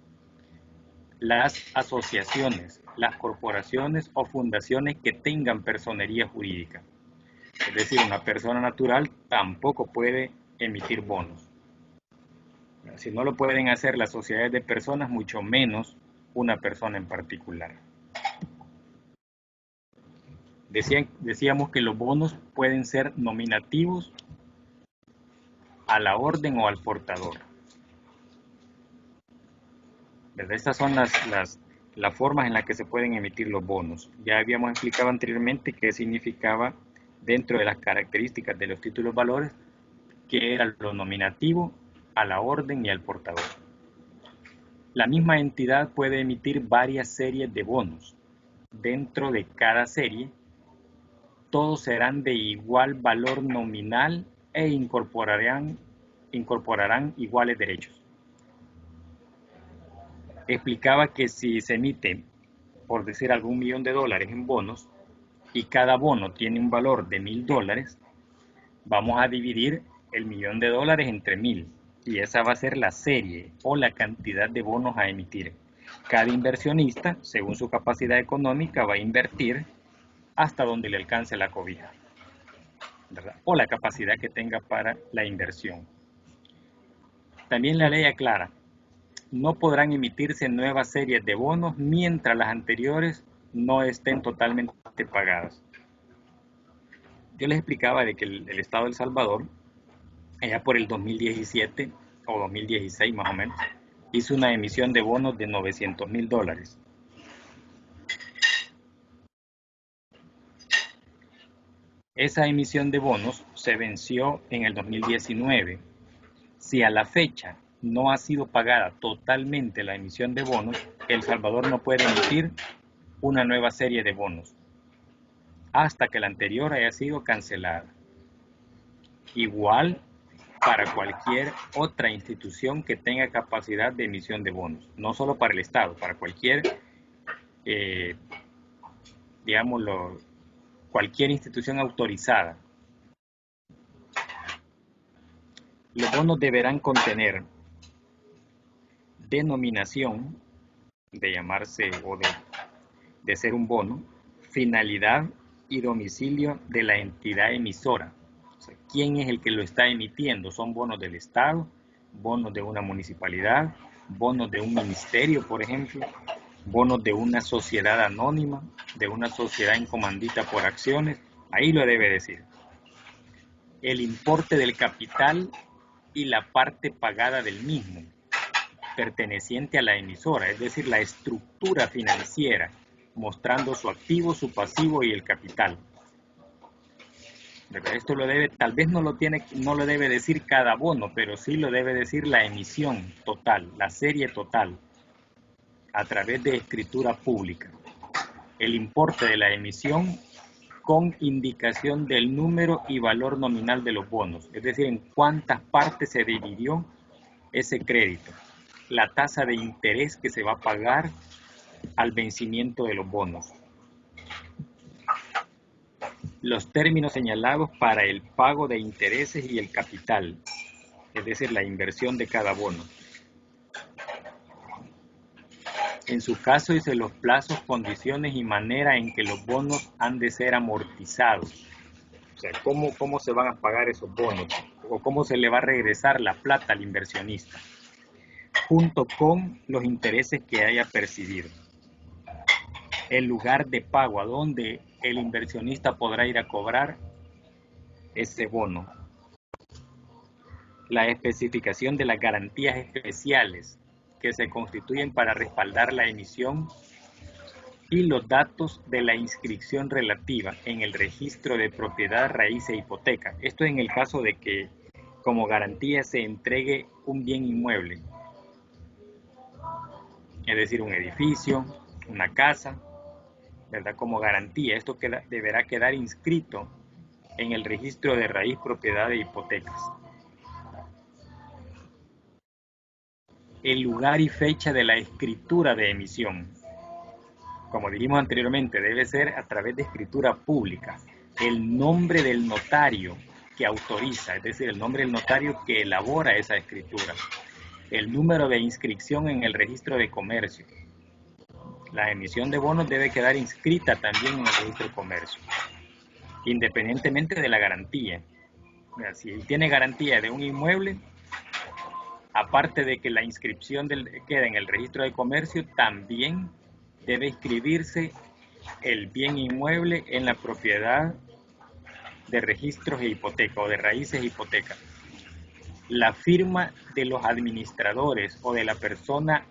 Las asociaciones, las corporaciones o fundaciones que tengan personería jurídica, es decir, una persona natural tampoco puede emitir bonos. Si no lo pueden hacer las sociedades de personas, mucho menos una persona en particular. Decíamos que los bonos pueden ser nominativos a la orden o al portador. Estas son las formas en las que se pueden emitir los bonos. Ya habíamos explicado anteriormente qué significaba dentro de las características de los títulos valores, que era lo nominativo, a la orden y al portador. La misma entidad puede emitir varias series de bonos. Dentro de cada serie, todos serán de igual valor nominal e incorporarán iguales derechos. Explicaba que si se emite, por decir, algún $1.000.000 en bonos y cada bono tiene un valor de $1.000, vamos a dividir el $1.000.000 entre 1.000 y esa va a ser la serie o la cantidad de bonos a emitir. Cada inversionista, según su capacidad económica, va a invertir hasta donde le alcance la cobija, ¿verdad? O la capacidad que tenga para la inversión. También la ley aclara: no podrán emitirse nuevas series de bonos mientras las anteriores no estén totalmente pagadas. Yo les explicaba de que el Estado de El Salvador, allá por el 2017 o 2016 más o menos, hizo una emisión de bonos de $900.000. Esa emisión de bonos se venció en el 2019. Si a la fecha no ha sido pagada totalmente la emisión de bonos, El Salvador no puede emitir una nueva serie de bonos hasta que la anterior haya sido cancelada. Igual para cualquier otra institución que tenga capacidad de emisión de bonos, no solo para el Estado, para cualquier, cualquier institución autorizada. Los bonos deberán contener denominación de llamarse o de ser un bono, finalidad y domicilio de la entidad emisora. O sea, ¿quién es el que lo está emitiendo? Son bonos del Estado, bonos de una municipalidad, bonos de un ministerio, por ejemplo, bonos de una sociedad anónima, de una sociedad en comandita por acciones. Ahí lo debe decir. El importe del capital y la parte pagada del mismo, perteneciente a la emisora, es decir, la estructura financiera, mostrando su activo, su pasivo y el capital. Esto lo debe, tal vez no lo debe decir cada bono, pero sí lo debe decir la emisión total, la serie total, a través de escritura pública. El importe de la emisión con indicación del número y valor nominal de los bonos, es decir, en cuántas partes se dividió ese crédito, la tasa de interés que se va a pagar al vencimiento de los bonos, los términos señalados para el pago de intereses y el capital, es decir, la inversión de cada bono. En su caso, dice los plazos, condiciones y manera en que los bonos han de ser amortizados. O sea, cómo se van a pagar esos bonos o cómo se le va a regresar la plata al inversionista. junto con los intereses que haya percibido. El lugar de pago a donde el inversionista podrá ir a cobrar ese bono. La especificación de las garantías especiales que se constituyen para respaldar la emisión y los datos de la inscripción relativa en el registro de propiedad, raíz e hipoteca. Esto en el caso de que como garantía se entregue un bien inmueble, es decir, un edificio, una casa, ¿verdad? Como garantía, esto deberá quedar inscrito en el registro de raíz, propiedad e hipotecas. El lugar y fecha de la escritura de emisión. Como dijimos anteriormente, debe ser a través de escritura pública. El nombre del notario que autoriza, es decir, el nombre del notario que elabora esa escritura. El número de inscripción en el registro de comercio. La emisión de bonos debe quedar inscrita también en el registro de comercio, independientemente de la garantía. Mira, si tiene garantía de un inmueble, aparte de que la inscripción queda en el registro de comercio, también debe inscribirse el bien inmueble en la propiedad de registros e hipoteca o de raíces e hipoteca. La firma de los administradores o de la persona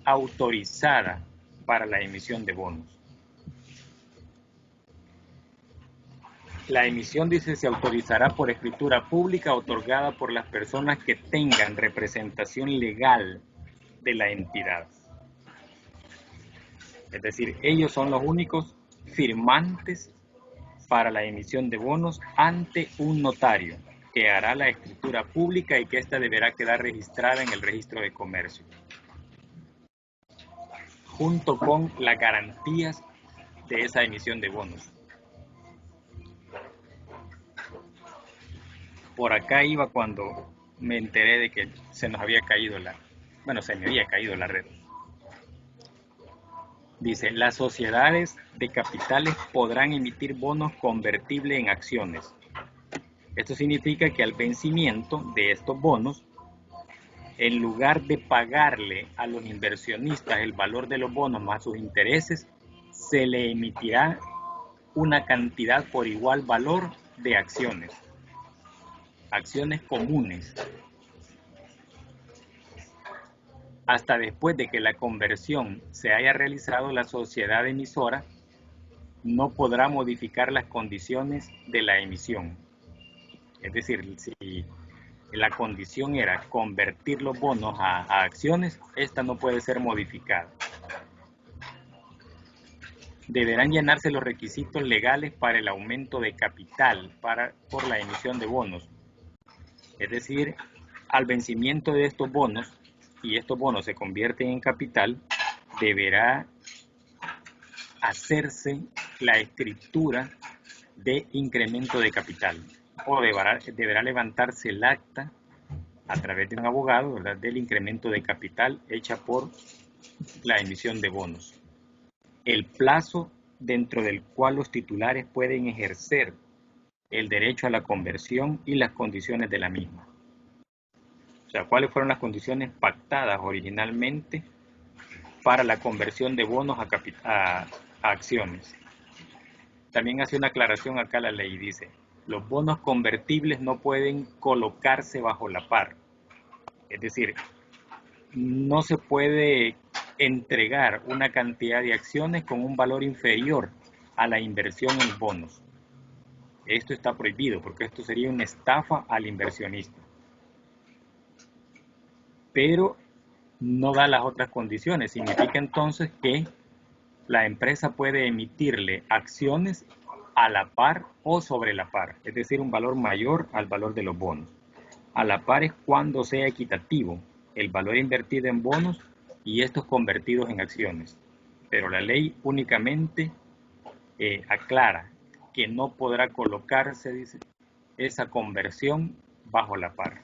autorizada para la emisión de bonos. La emisión, dice, se autorizará por escritura pública otorgada por las personas que tengan representación legal de la entidad. Es decir, ellos son los únicos firmantes para la emisión de bonos ante un notario que hará la escritura pública y que ésta deberá quedar registrada en el registro de comercio, junto con las garantías de esa emisión de bonos. Por acá iba cuando me enteré de que se nos había caído se me había caído la red. Dice, las sociedades de capitales podrán emitir bonos convertibles en acciones. Esto significa que al vencimiento de estos bonos, en lugar de pagarle a los inversionistas el valor de los bonos más sus intereses, se le emitirá una cantidad por igual valor de acciones comunes, hasta después de que la conversión se haya realizado. La sociedad emisora no podrá modificar las condiciones de la emisión. Es decir, si la condición era convertir los bonos a acciones, esta no puede ser modificada. Deberán llenarse los requisitos legales para el aumento de capital por la emisión de bonos. Es decir, al vencimiento de estos bonos, y estos bonos se convierten en capital, deberá hacerse la escritura de incremento de capital, o deberá levantarse el acta a través de un abogado, ¿verdad?, del incremento de capital hecha por la emisión de bonos. El plazo dentro del cual los titulares pueden ejercer el derecho a la conversión y las condiciones de la misma. O sea, ¿cuáles fueron las condiciones pactadas originalmente para la conversión de bonos a acciones? También hace una aclaración acá la ley, dice, los bonos convertibles no pueden colocarse bajo la par. Es decir, no se puede entregar una cantidad de acciones con un valor inferior a la inversión en bonos. Esto está prohibido porque esto sería una estafa al inversionista. Pero no da las otras condiciones. Significa entonces que la empresa puede emitirle acciones a la par o sobre la par, es decir, un valor mayor al valor de los bonos. A la par es cuando sea equitativo el valor invertido en bonos y estos convertidos en acciones. Pero la ley únicamente aclara que no podrá colocarse, dice, esa conversión bajo la par.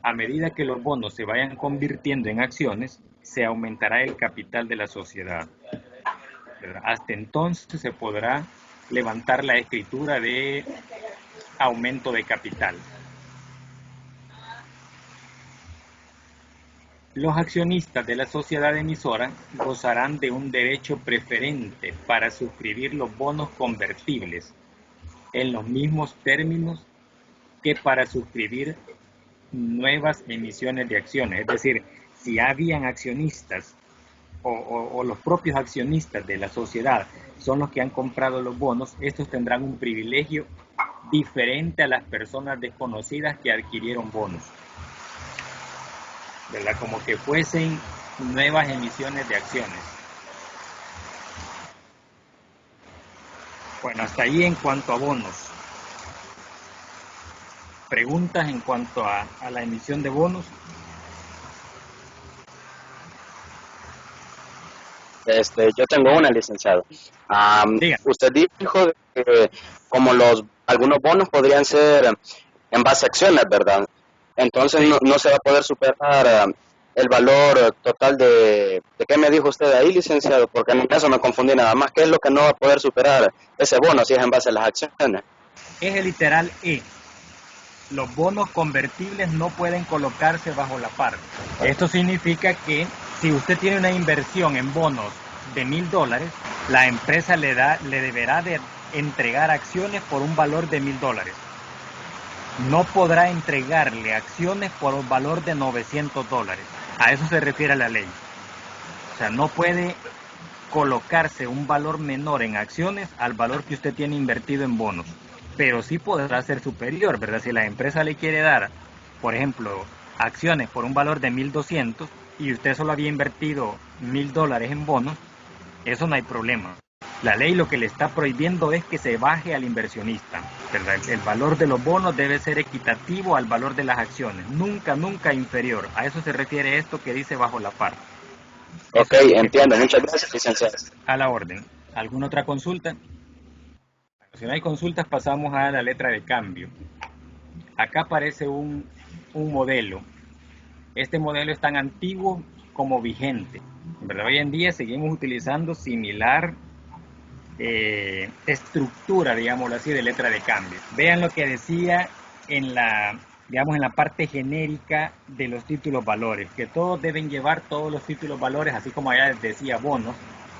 A medida que los bonos se vayan convirtiendo en acciones, se aumentará el capital de la sociedad. Hasta entonces se podrá levantar la escritura de aumento de capital. Los accionistas de la sociedad emisora gozarán de un derecho preferente para suscribir los bonos convertibles en los mismos términos que para suscribir nuevas emisiones de acciones. Es decir, si habían accionistas o los propios accionistas de la sociedad son los que han comprado los bonos, estos tendrán un privilegio diferente a las personas desconocidas que adquirieron bonos, ¿verdad? Como que fuesen nuevas emisiones de acciones. Bueno, hasta ahí en cuanto a bonos. ¿Preguntas en cuanto a la emisión de bonos? Yo tengo una, licenciado. Diga. Usted dijo que como algunos bonos podrían ser en base a acciones, ¿verdad? Entonces Sí. no se va a poder superar el valor total ¿de qué me dijo usted ahí, licenciado? Porque en eso me confundí nada más. ¿Qué es lo que no va a poder superar ese bono si es en base a las acciones? Es el literal E. Los bonos convertibles no pueden colocarse bajo la par. Esto significa que si usted tiene una inversión en bonos de $1,000, la empresa le deberá de entregar acciones por un valor de $1,000. No podrá entregarle acciones por un valor de $900. A eso se refiere la ley. O sea, no puede colocarse un valor menor en acciones al valor que usted tiene invertido en bonos, pero sí podrá ser superior, ¿verdad? Si la empresa le quiere dar, por ejemplo, acciones por un valor de 1,200 y usted solo había invertido $1,000 en bonos, eso no hay problema. La ley lo que le está prohibiendo es que se baje al inversionista, ¿verdad? El valor de los bonos debe ser equitativo al valor de las acciones, nunca inferior. A eso se refiere esto que dice bajo la par. Ok, entiendo. Muchas gracias, licenciado. A la orden. ¿Alguna otra consulta? Si no hay consultas, pasamos a la letra de cambio. Acá aparece un modelo. Este modelo es tan antiguo como vigente, ¿verdad? Hoy en día seguimos utilizando similar estructura, digámoslo así, de letra de cambio. Vean lo que decía en la parte genérica de los títulos valores, que todos deben llevar todos los títulos valores, así como allá decía bonos,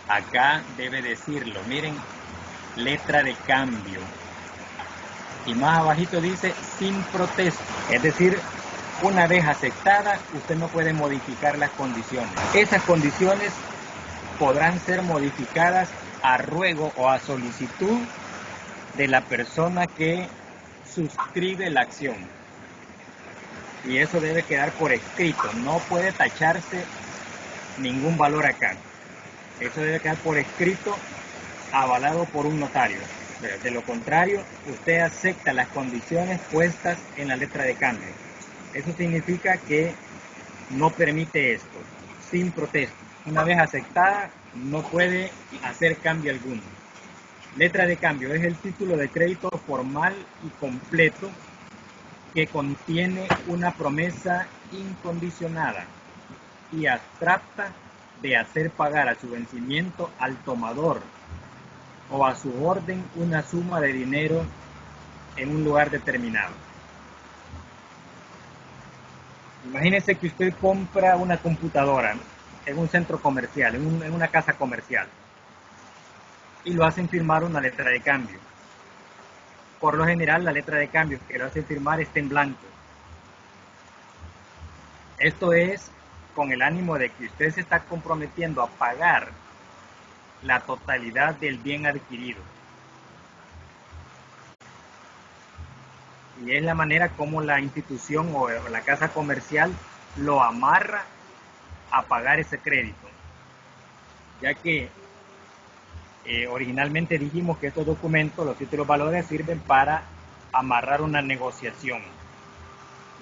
acá debe decirlo. Miren, letra de cambio. Y más abajito dice sin protesto, es decir, una vez aceptada, usted no puede modificar las condiciones. Esas condiciones podrán ser modificadas a ruego o a solicitud de la persona que suscribe la acción. Y eso debe quedar por escrito, no puede tacharse ningún valor acá. Eso debe quedar por escrito, avalado por un notario. De lo contrario, usted acepta las condiciones puestas en la letra de cambio. Eso significa que no permite esto, sin protesto. Una vez aceptada, no puede hacer cambio alguno. Letra de cambio es el título de crédito formal y completo que contiene una promesa incondicionada y abstracta de hacer pagar a su vencimiento al tomador o a su orden una suma de dinero en un lugar determinado. Imagínese que usted compra una computadora en un centro comercial, en una casa comercial, y lo hacen firmar una letra de cambio. Por lo general, la letra de cambio que lo hacen firmar está en blanco. Esto es con el ánimo de que usted se está comprometiendo a pagar la totalidad del bien adquirido. Y es la manera como la institución o la casa comercial lo amarra a pagar ese crédito, ya que originalmente dijimos que estos documentos, los títulos valores, sirven para amarrar una negociación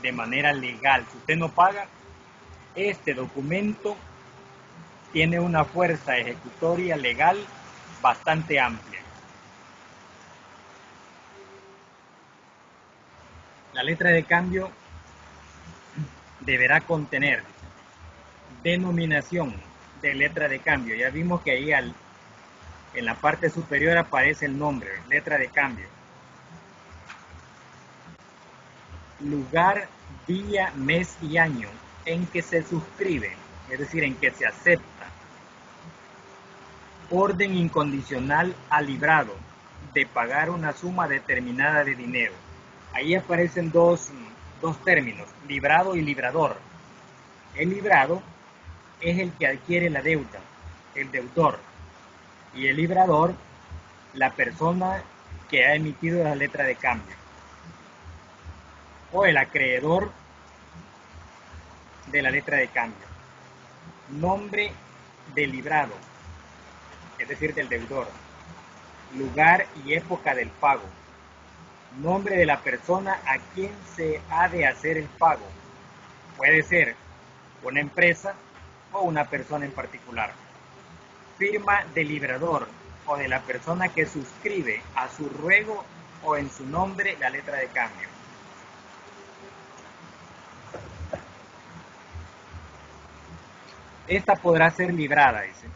de manera legal. Si usted no paga, este documento tiene una fuerza ejecutoria legal bastante amplia. La letra de cambio deberá contener denominación de letra de cambio. Ya vimos que ahí en la parte superior aparece el nombre, letra de cambio. Lugar, día, mes y año en que se suscribe, es decir, en que se acepta orden incondicional al librado de pagar una suma determinada de dinero. Ahí aparecen dos términos, librado y librador. El librado es el que adquiere la deuda, el deudor, y el librador, la persona que ha emitido la letra de cambio, o el acreedor de la letra de cambio. Nombre del librado, es decir, del deudor. Lugar y época del pago. Nombre de la persona a quien se ha de hacer el pago. Puede ser una empresa o una persona en particular. Firma del librador o de la persona que suscribe a su ruego o en su nombre la letra de cambio. Esta podrá ser librada, dice,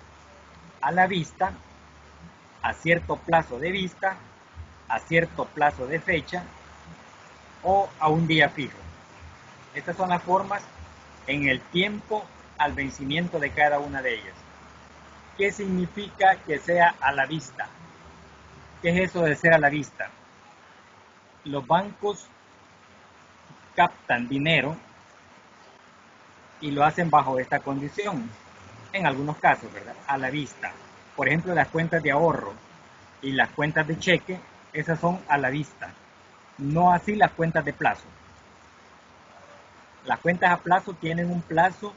a la vista, a cierto plazo de vista, a cierto plazo de fecha o a un día fijo. Estas son las formas en el tiempo al vencimiento de cada una de ellas. ¿Qué significa que sea a la vista? ¿Qué es eso de ser a la vista? Los bancos captan dinero y lo hacen bajo esta condición, en algunos casos, ¿verdad? A la vista. Por ejemplo, las cuentas de ahorro y las cuentas de cheque, esas son a la vista. No así las cuentas de plazo. Las cuentas a plazo tienen un plazo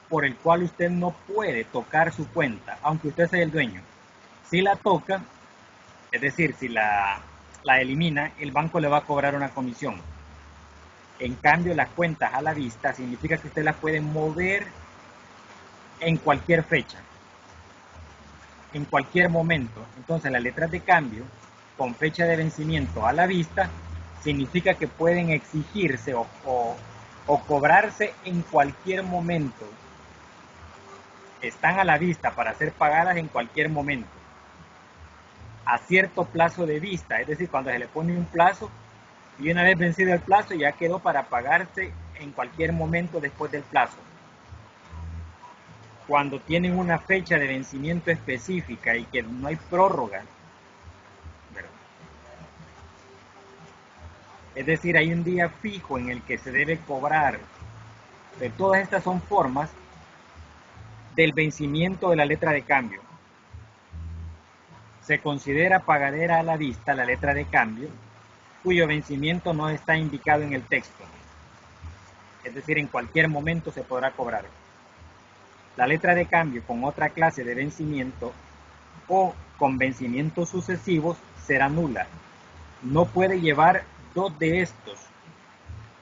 por el cual usted no puede tocar su cuenta, aunque usted sea el dueño. Si la toca, es decir, si la elimina, el banco le va a cobrar una comisión. En cambio, las cuentas a la vista significa que usted las puede mover en cualquier fecha, en cualquier momento. Entonces, las letras de cambio con fecha de vencimiento a la vista significa que pueden exigirse o cobrarse en cualquier momento. Están a la vista para ser pagadas en cualquier momento, a cierto plazo de vista, es decir, cuando se le pone un plazo y una vez vencido el plazo ya quedó para pagarse en cualquier momento después del plazo. Cuando tienen una fecha de vencimiento específica y que no hay prórroga, ¿verdad? Es decir, hay un día fijo en el que se debe cobrar. De todas estas son formas del vencimiento de la letra de cambio. Se considera pagadera a la vista la letra de cambio cuyo vencimiento no está indicado en el texto. Es decir, en cualquier momento se podrá cobrar. La letra de cambio con otra clase de vencimiento o con vencimientos sucesivos será nula. No puede llevar dos de estos,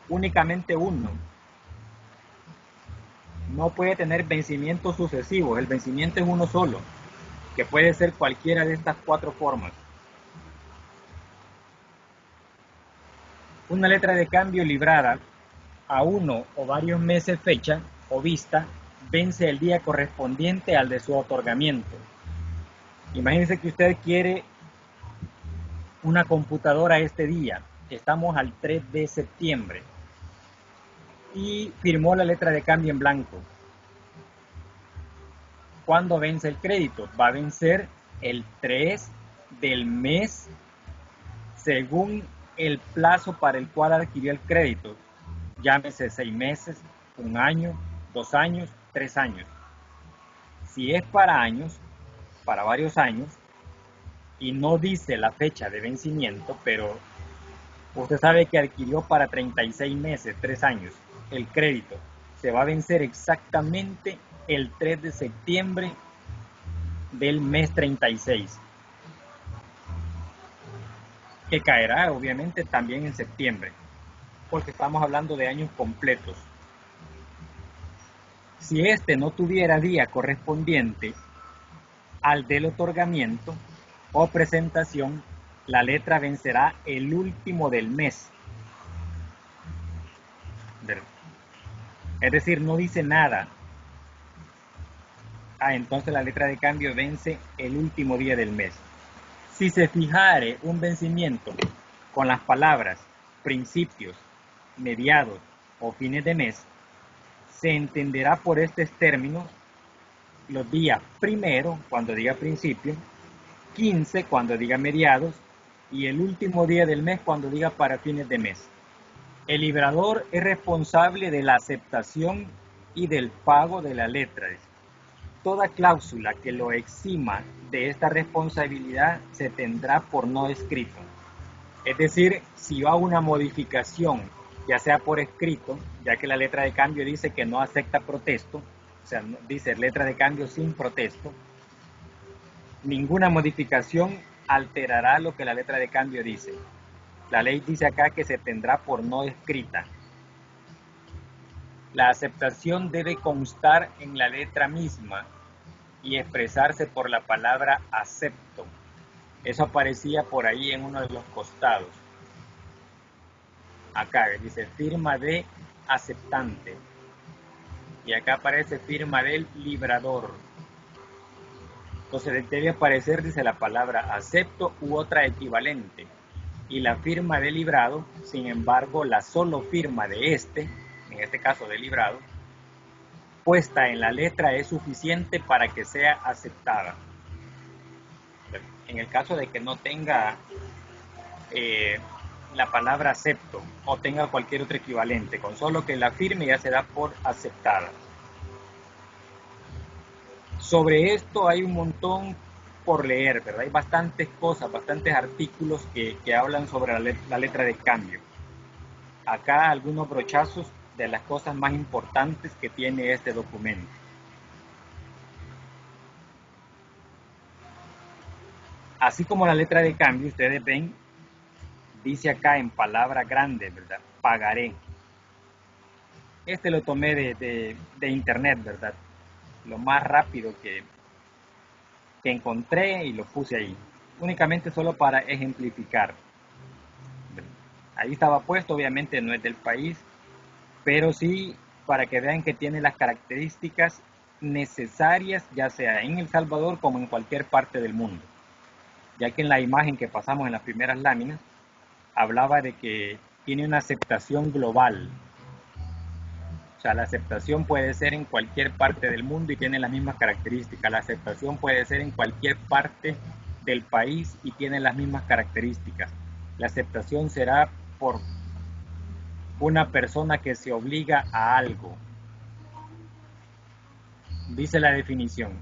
únicamente uno. No puede tener vencimientos sucesivos, el vencimiento es uno solo, que puede ser cualquiera de estas cuatro formas. Una letra de cambio librada a uno o varios meses fecha o vista vence el día correspondiente al de su otorgamiento. Imagínense que usted quiere una computadora este día, estamos al 3 de septiembre y firmó la letra de cambio en blanco. ¿Cuándo vence el crédito? Va a vencer el 3 del mes según el plazo para el cual adquirió el crédito. Llámese 6 meses, 1 año, 2 años, 3 años. Si es para años, para varios años, y no dice la fecha de vencimiento, pero usted sabe que adquirió para 36 meses, 3 años, el crédito se va a vencer exactamente el 3 de septiembre del mes 36, que caerá obviamente también en septiembre, porque estamos hablando de años completos. Si este no tuviera día correspondiente al del otorgamiento o presentación, la letra vencerá el último del mes. Es decir, no dice nada. Entonces la letra de cambio vence el último día del mes. Si se fijare un vencimiento con las palabras principios, mediados o fines de mes, Se entenderá por estos términos los días primero, cuando diga principio, 15, cuando diga mediados, y el último día del mes, cuando diga para fines de mes. El librador es responsable de la aceptación y del pago de la letra. Toda cláusula que lo exima de esta responsabilidad se tendrá por no escrito. Es decir, si va una modificación, ya sea por escrito, ya que la letra de cambio dice que no acepta protesto, o sea, dice letra de cambio sin protesto, ninguna modificación alterará lo que la letra de cambio dice. La ley dice acá que se tendrá por no escrita. La aceptación debe constar en la letra misma y expresarse por la palabra acepto. Eso aparecía por ahí en uno de los costados. Acá dice firma de aceptante. Y acá aparece firma del librador. Entonces debe aparecer, dice, la palabra acepto u otra equivalente. Y la firma de librado, sin embargo, la solo firma de en este caso de librado, puesta en la letra es suficiente para que sea aceptada. En el caso de que no tenga la palabra acepto o tenga cualquier otro equivalente, con solo que la firme ya se da por aceptada. Sobre esto hay un montón por leer, ¿verdad? Hay bastantes cosas, bastantes artículos que hablan sobre la letra de cambio. Acá algunos brochazos de las cosas más importantes que tiene este documento. Así como la letra de cambio, ustedes ven, dice acá en palabra grande, ¿verdad? Pagaré. Este lo tomé de internet, ¿verdad? Lo más rápido que encontré y lo puse ahí. Únicamente solo para ejemplificar. Ahí estaba puesto, obviamente no es del país, pero sí para que vean que tiene las características necesarias, ya sea en El Salvador como en cualquier parte del mundo. Ya que en la imagen que pasamos en las primeras láminas, hablaba de que tiene una aceptación global. O sea, la aceptación puede ser en cualquier parte del mundo y tiene las mismas características. La aceptación puede ser en cualquier parte del país y tiene las mismas características. La aceptación será por una persona que se obliga a algo. Dice la definición: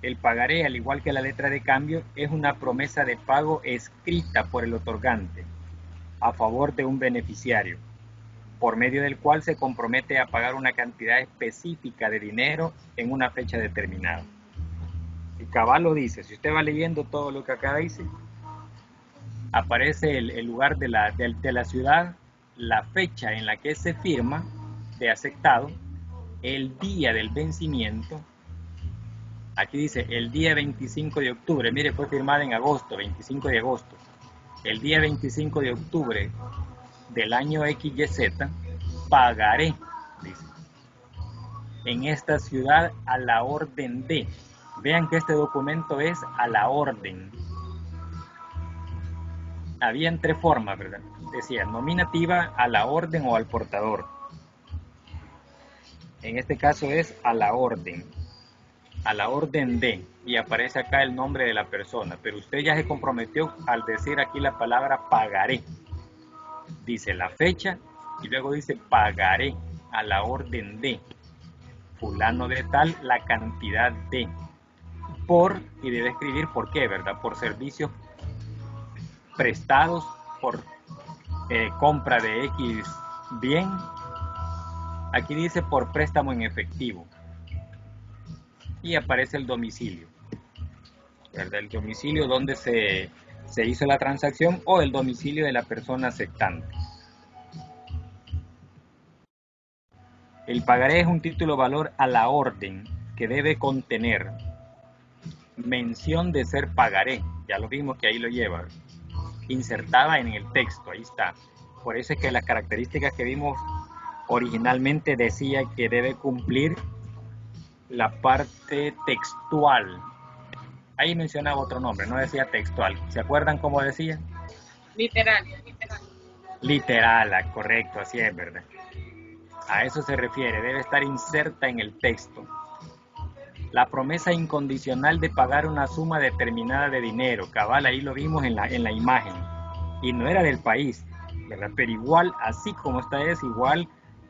el pagaré, al igual que la letra de cambio, es una promesa de pago escrita por el otorgante a favor de un beneficiario, por medio del cual se compromete a pagar una cantidad específica de dinero en una fecha determinada. Y cabal lo dice, si usted va leyendo todo lo que acá dice, aparece el lugar de la ciudad, la fecha en la que se firma de aceptado, el día del vencimiento. Aquí dice el día 25 de octubre, mire, fue firmada en agosto, 25 de agosto. El día 25 de octubre del año XYZ, pagaré, dice, en esta ciudad a la orden de. Vean que este documento es a la orden. Habían tres formas, ¿verdad? Decía nominativa, a la orden o al portador. En este caso es a la orden de, y aparece acá el nombre de la persona, pero usted ya se comprometió al decir aquí la palabra pagaré. Dice la fecha y luego dice pagaré a la orden de fulano de tal la cantidad de por, y debe escribir por qué, ¿verdad? Por servicios prestados, por compra de X bien. Aquí dice por préstamo en efectivo y aparece el domicilio, ¿verdad? El domicilio donde se hizo la transacción o el domicilio de la persona aceptante. El pagaré es un título valor a la orden que debe contener mención de ser pagaré, ya lo vimos que ahí lo lleva, insertada en el texto, ahí está. Por eso es que las características que vimos originalmente decía que debe cumplir la parte textual. Ahí mencionaba otro nombre, no decía textual. ¿Se acuerdan cómo decía? Literal. Literal, correcto, así es, ¿verdad? A eso se refiere, debe estar inserta en el texto. La promesa incondicional de pagar una suma determinada de dinero, cabal, ahí lo vimos en la imagen, y no era del país, ¿verdad? Pero igual, así como esta es, igual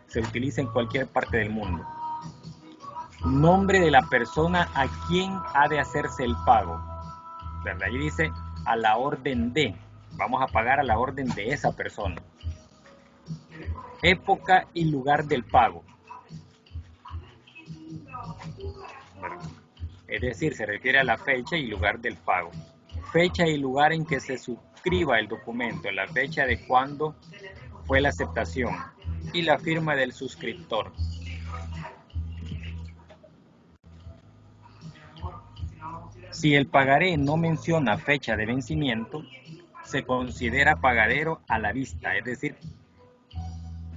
se utiliza en cualquier parte del mundo. Nombre de la persona a quien ha de hacerse el pago, ¿verdad? Ahí dice a la orden de, vamos a pagar a la orden de esa persona. Época y lugar del pago. Es decir, se refiere a la fecha y lugar del pago. Fecha y lugar en que se suscriba el documento, la fecha de cuando fue la aceptación y la firma del suscriptor. Si el pagaré no menciona fecha de vencimiento, se considera pagadero a la vista, es decir,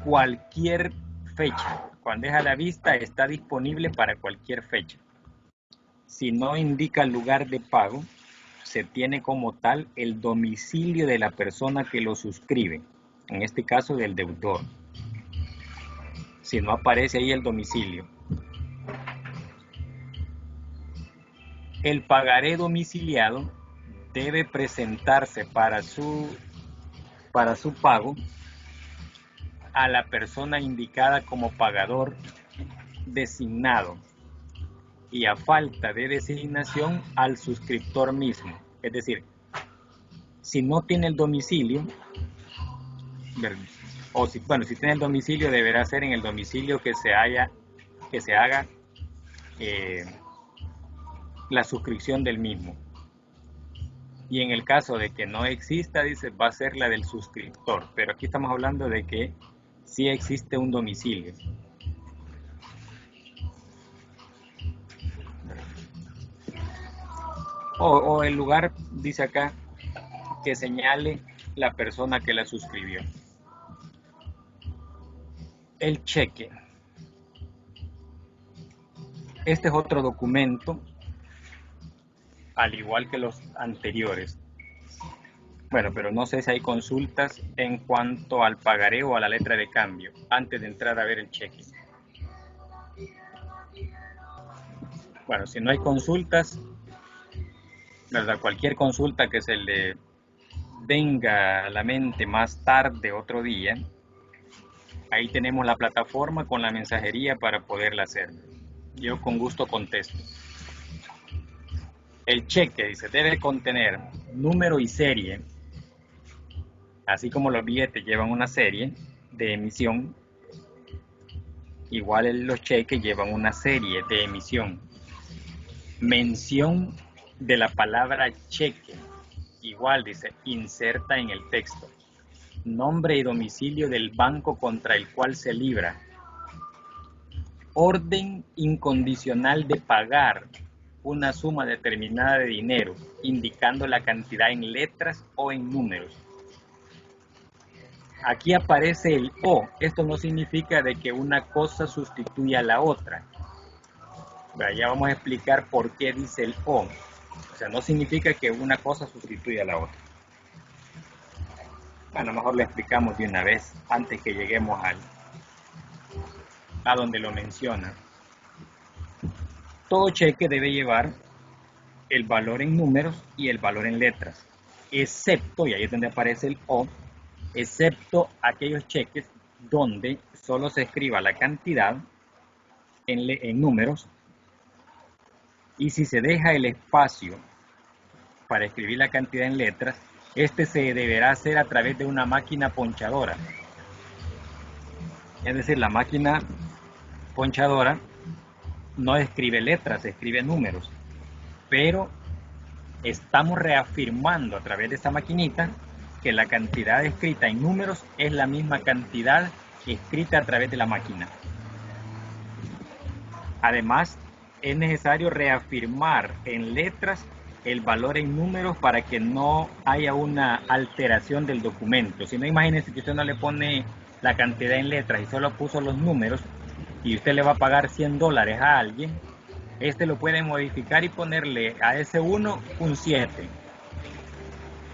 cualquier fecha. Cuando es a la vista, está disponible para cualquier fecha. Si no indica lugar de pago, se tiene como tal el domicilio de la persona que lo suscribe, en este caso del deudor. Si no aparece ahí el domicilio. El pagaré domiciliado debe presentarse para su pago a la persona indicada como pagador designado y a falta de designación al suscriptor mismo. Es decir, si no tiene el domicilio, o si tiene el domicilio, deberá ser en el domicilio que se haga la suscripción del mismo. Y en el caso de que no exista, dice, va a ser la del suscriptor. Pero aquí estamos hablando de que sí existe un domicilio. O el lugar, dice acá, que señale la persona que la suscribió. El cheque. Este es otro documento, al igual que los anteriores. Bueno, pero no sé si hay consultas en cuanto al pagaré o a la letra de cambio, antes de entrar a ver el cheque. Bueno, si no hay consultas, ¿verdad? Cualquier consulta que se le venga a la mente más tarde, otro día, ahí tenemos la plataforma con la mensajería para poderla hacer. Yo con gusto contesto. El cheque, dice, debe contener número y serie, así como los billetes llevan una serie de emisión, igual los cheques llevan una serie de emisión. Mención de la palabra cheque, igual dice, inserta en el texto. Nombre y domicilio del banco contra el cual se libra. Orden incondicional de pagar una suma determinada de dinero, indicando la cantidad en letras o en números. Aquí aparece el O. Esto no significa de que una cosa sustituya a la otra. Ya vamos a explicar por qué dice el O. O sea, no significa que una cosa sustituya a la otra. A lo mejor le explicamos de una vez antes que lleguemos a donde lo menciona. Todo cheque debe llevar el valor en números y el valor en letras, excepto, y ahí es donde aparece el O, excepto aquellos cheques donde solo se escriba la cantidad en números, y si se deja el espacio para escribir la cantidad en letras, este se deberá hacer a través de una máquina ponchadora. Es decir, la máquina ponchadora no escribe letras, escribe números, pero estamos reafirmando a través de esta maquinita que la cantidad escrita en números es la misma cantidad escrita a través de la máquina. Además, es necesario reafirmar en letras el valor en números para que no haya una alteración del documento. Si no, imagínense que usted no le pone la cantidad en letras y solo puso los números y usted le va a pagar $100 a alguien, este lo puede modificar y ponerle a ese 1 un 7,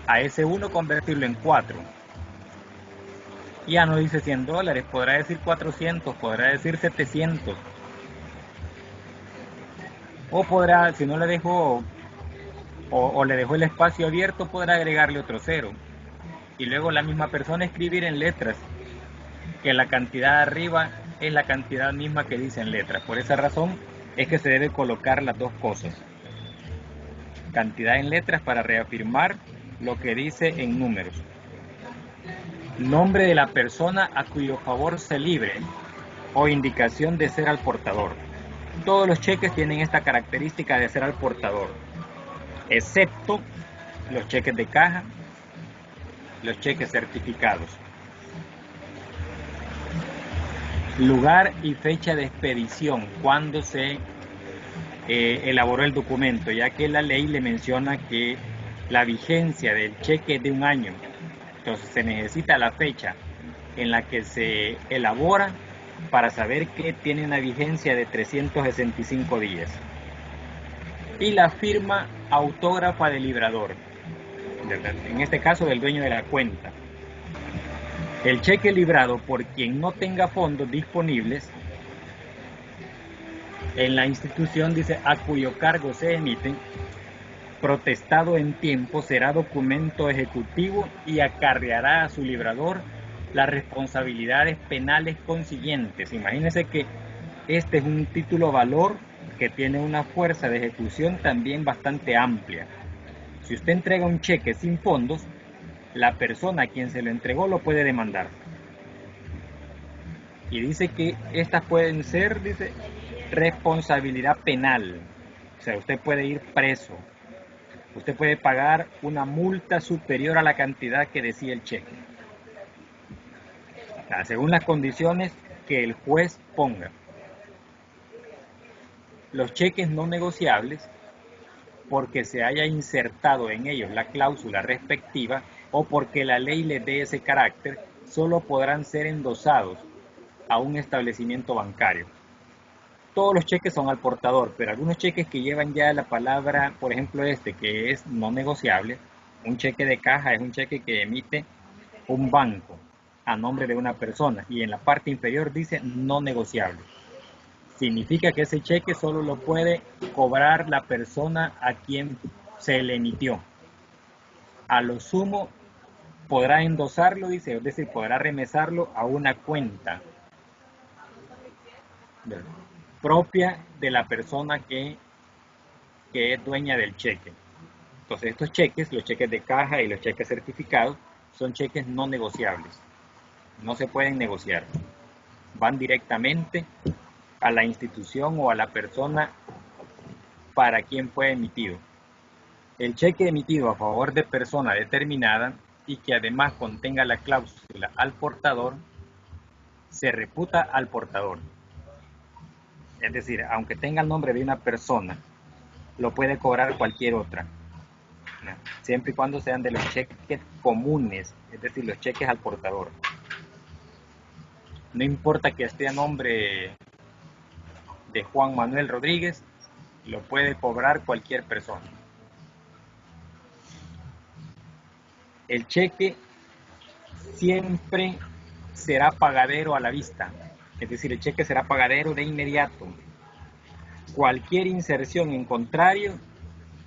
a ese 1 convertirlo en 4 Ya no dice $100, podrá decir 400, podrá decir 700. O podrá, si no le dejó o le dejó el espacio abierto, podrá agregarle otro cero. Y luego la misma persona escribir en letras que la cantidad arriba es la cantidad misma que dice en letras. Por esa razón es que se debe colocar las dos cosas. Cantidad en letras para reafirmar lo que dice en números. Nombre de la persona a cuyo favor se libre o indicación de ser al portador. Todos los cheques tienen esta característica de ser al portador, excepto los cheques de caja, los cheques certificados. Lugar y fecha de expedición, cuando se elaboró el documento, ya que la ley le menciona que la vigencia del cheque es de 1 año. Entonces se necesita la fecha en la que se elabora para saber que tiene una vigencia de 365 días. Y la firma autógrafa del librador, en este caso del dueño de la cuenta. El cheque librado por quien no tenga fondos disponibles en la institución, dice, a cuyo cargo se emite, protestado en tiempo, será documento ejecutivo y acarreará a su librador las responsabilidades penales consiguientes. Imagínense que este es un título valor que tiene una fuerza de ejecución también bastante amplia. Si usted entrega un cheque sin fondos, la persona a quien se lo entregó lo puede demandar. Y dice que estas pueden ser, dice, responsabilidad penal. O sea, usted puede ir preso. Usted puede pagar una multa superior a la cantidad que decía el cheque, o sea, según las condiciones que el juez ponga. Los cheques no negociables, porque se haya insertado en ellos la cláusula respectiva o porque la ley les dé ese carácter, solo podrán ser endosados a un establecimiento bancario. Todos los cheques son al portador, pero algunos cheques que llevan ya la palabra, por ejemplo este, que es no negociable, un cheque de caja es un cheque que emite un banco a nombre de una persona y en la parte inferior dice no negociable. Significa que ese cheque solo lo puede cobrar la persona a quien se le emitió. A lo sumo podrá endosarlo, dice, es decir, podrá remesarlo a una cuenta propia de la persona que es dueña del cheque. Entonces estos cheques, los cheques de caja y los cheques certificados, son cheques no negociables. No se pueden negociar. Van directamente a la institución o a la persona para quien fue emitido. El cheque emitido a favor de persona determinada y que además contenga la cláusula al portador, se reputa al portador. Es decir, aunque tenga el nombre de una persona, lo puede cobrar cualquier otra, ¿no? Siempre y cuando sean de los cheques comunes, es decir, los cheques al portador. No importa que esté a nombre de Juan Manuel Rodríguez, lo puede cobrar cualquier persona. El cheque siempre será pagadero a la vista, es decir, el cheque será pagadero de inmediato. Cualquier inserción en contrario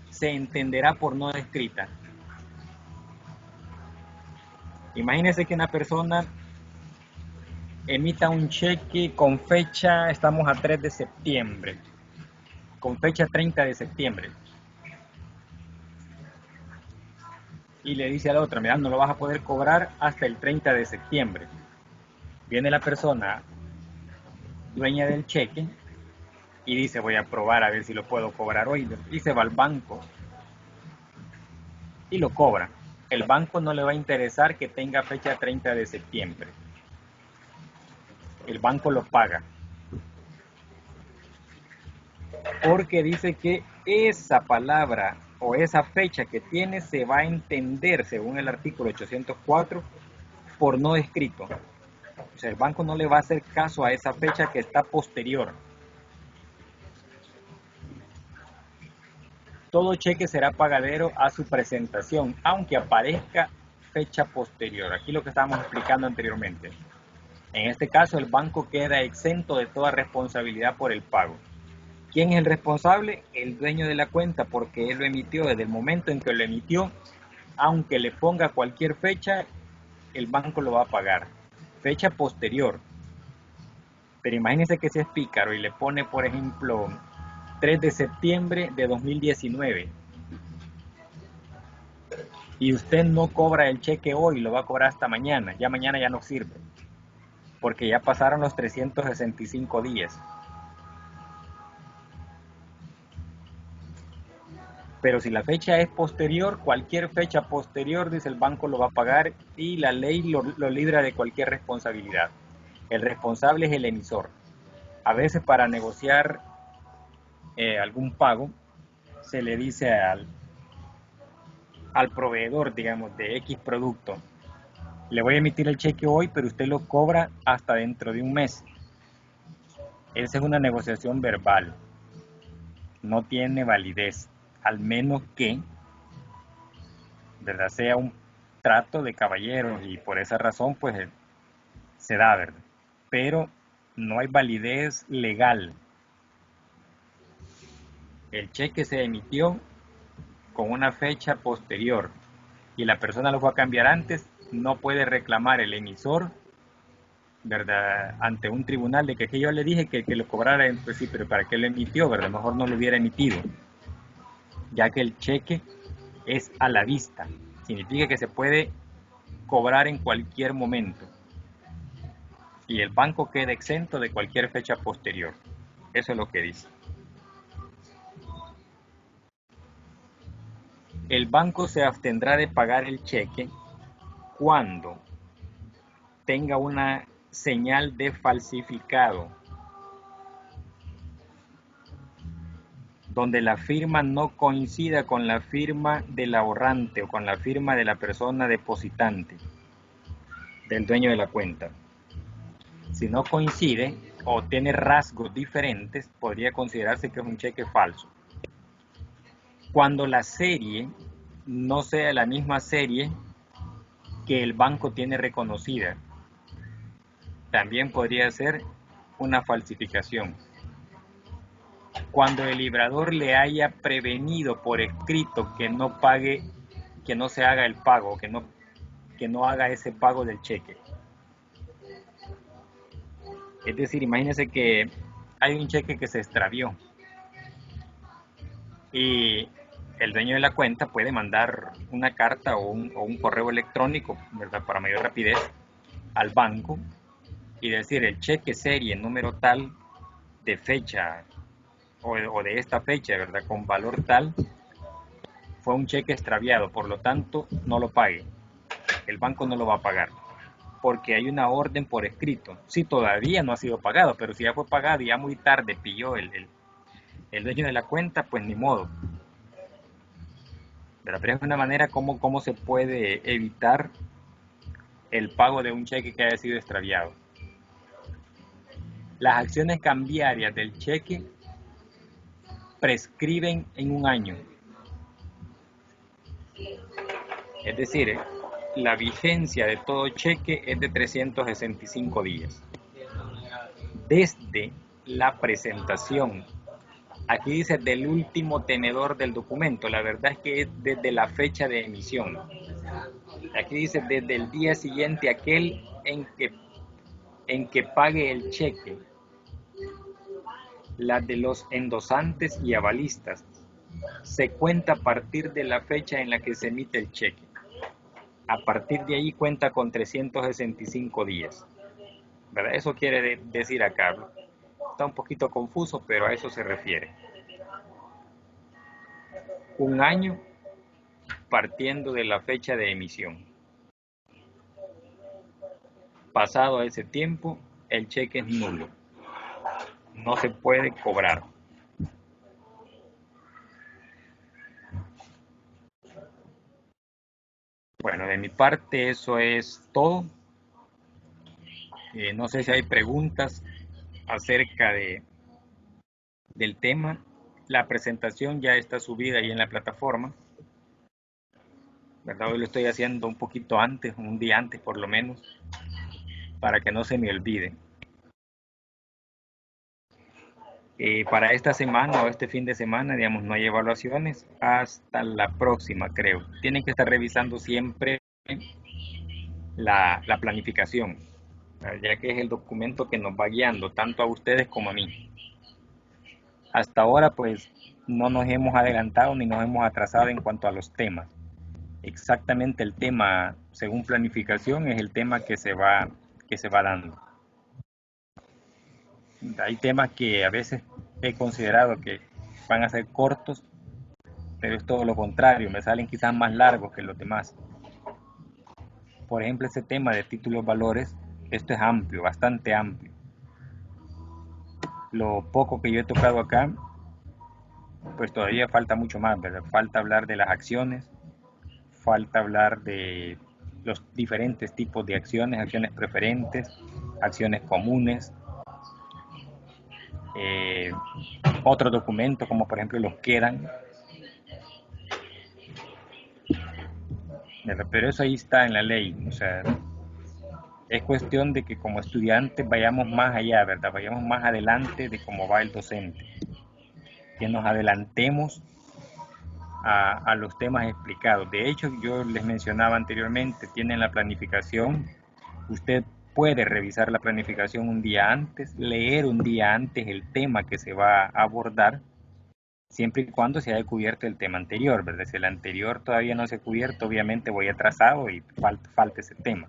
se entenderá por no escrita. Imagínese que una persona emita un cheque con fecha, estamos a 3 de septiembre, con fecha 30 de septiembre. Y le dice a la otra, mira, no lo vas a poder cobrar hasta el 30 de septiembre. Viene la persona dueña del cheque y dice, voy a probar a ver si lo puedo cobrar hoy. Y se va al banco y lo cobra. El banco no le va a interesar que tenga fecha 30 de septiembre. El banco lo paga. Porque dice que esa palabra o esa fecha que tiene se va a entender, según el artículo 804, por no escrito. O sea, el banco no le va a hacer caso a esa fecha que está posterior. Todo cheque será pagadero a su presentación, aunque aparezca fecha posterior. Aquí lo que estábamos explicando anteriormente. En este caso, el banco queda exento de toda responsabilidad por el pago. ¿Quién es el responsable? El dueño de la cuenta, porque él lo emitió. Desde el momento en que lo emitió, aunque le ponga cualquier fecha, el banco lo va a pagar. Fecha posterior. Pero imagínense que si es pícaro y le pone, por ejemplo, 3 de septiembre de 2019. Y usted no cobra el cheque hoy, lo va a cobrar hasta mañana. Ya mañana ya no sirve, porque ya pasaron los 365 días. Pero si la fecha es posterior, cualquier fecha posterior, dice el banco, lo va a pagar y la ley lo libra de cualquier responsabilidad. El responsable es el emisor. A veces para negociar algún pago, se le dice al proveedor, digamos, de X producto: le voy a emitir el cheque hoy, pero usted lo cobra hasta dentro de un mes. Esa es una negociación verbal. No tiene validez, al menos que, ¿verdad?, sea un trato de caballeros, y por esa razón pues se da, ¿verdad? Pero no hay validez legal. El cheque se emitió con una fecha posterior y la persona lo fue a cambiar antes, no puede reclamar el emisor, ¿verdad?, ante un tribunal de que yo le dije que lo cobrara. Pues sí, pero ¿para qué lo emitió, verdad? Mejor no lo hubiera emitido, ya que el cheque es a la vista. Significa que se puede cobrar en cualquier momento y el banco queda exento de cualquier fecha posterior. Eso es lo que dice. El banco se abstendrá de pagar el cheque cuando tenga una señal de falsificado, donde la firma no coincida con la firma del ahorrante o con la firma de la persona depositante, del dueño de la cuenta. Si no coincide o tiene rasgos diferentes, podría considerarse que es un cheque falso. Cuando la serie no sea la misma serie que el banco tiene reconocida, también podría ser una falsificación. Cuando el librador le haya prevenido por escrito que no pague, que no se haga el pago, que no haga ese pago del cheque. Es decir, imagínense que hay un cheque que se extravió y el dueño de la cuenta puede mandar una carta o un correo electrónico, ¿verdad?, para mayor rapidez, al banco y decir: el cheque serie número tal, de fecha o de esta fecha, ¿verdad?, con valor tal, fue un cheque extraviado, por lo tanto no lo pague. El banco no lo va a pagar porque hay una orden por escrito. Si todavía no ha sido pagado, pero si ya fue pagado y ya muy tarde pilló el dueño de la cuenta, pues ni modo. Pero es una manera como se puede evitar el pago de un cheque que haya sido extraviado. Las acciones cambiarias del cheque prescriben en un año. Es decir, la vigencia de todo cheque es de 365 días. Desde la presentación. Aquí dice del último tenedor del documento. La verdad es que es desde la fecha de emisión. Aquí dice desde el día siguiente aquel en que pague el cheque. La de los endosantes y avalistas se cuenta a partir de la fecha en la que se emite el cheque. A partir de ahí cuenta con 365 días. ¿Verdad? Eso quiere decir acá. Está un poquito confuso, pero a eso se refiere. Un año partiendo de la fecha de emisión. Pasado ese tiempo, el cheque es nulo. No se puede cobrar. Bueno, de mi parte eso es todo. No sé si hay preguntas acerca del tema. La presentación ya está subida ahí en la plataforma. ¿verdad? Hoy lo estoy haciendo un poquito antes, un día antes por lo menos, para que no se me olvide. Para esta semana o este fin de semana, digamos, no hay evaluaciones hasta la próxima, creo. Tienen que estar revisando siempre la planificación, ya que es el documento que nos va guiando tanto a ustedes como a mí. Hasta ahora, pues, no nos hemos adelantado ni nos hemos atrasado en cuanto a los temas. Exactamente el tema, según planificación, es el tema que se va dando. Hay temas que a veces he considerado que van a ser cortos, pero es todo lo contrario, me salen quizás más largos que los demás. Por ejemplo, ese tema de títulos valores, esto es amplio, bastante amplio. Lo poco que yo he tocado acá, pues todavía falta mucho más, ¿verdad? Falta hablar de las acciones, falta hablar de los diferentes tipos de acciones, acciones preferentes, acciones comunes, otros documentos como por ejemplo los quedan, pero eso ahí está en la ley, o sea, es cuestión de que como estudiantes vayamos más allá, ¿verdad? Vayamos más adelante de cómo va el docente, que nos adelantemos a los temas explicados. De hecho, yo les mencionaba anteriormente, tienen la planificación, usted puede revisar la planificación un día antes, leer un día antes el tema que se va a abordar, siempre y cuando se haya cubierto el tema anterior, ¿verdad? Si el anterior todavía no se ha cubierto, obviamente voy atrasado y falta ese tema.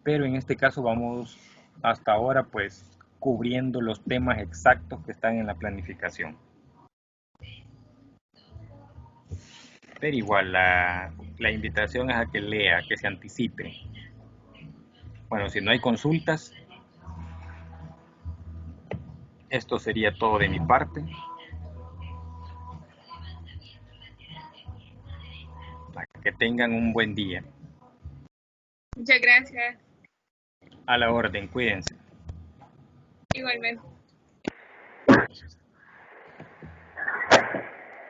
Pero en este caso vamos hasta ahora pues cubriendo los temas exactos que están en la planificación. Pero igual la invitación es a que lea, que se anticipe. Bueno, si no hay consultas, esto sería todo de mi parte. Que tengan un buen día. Muchas gracias. A la orden, cuídense. Igualmente.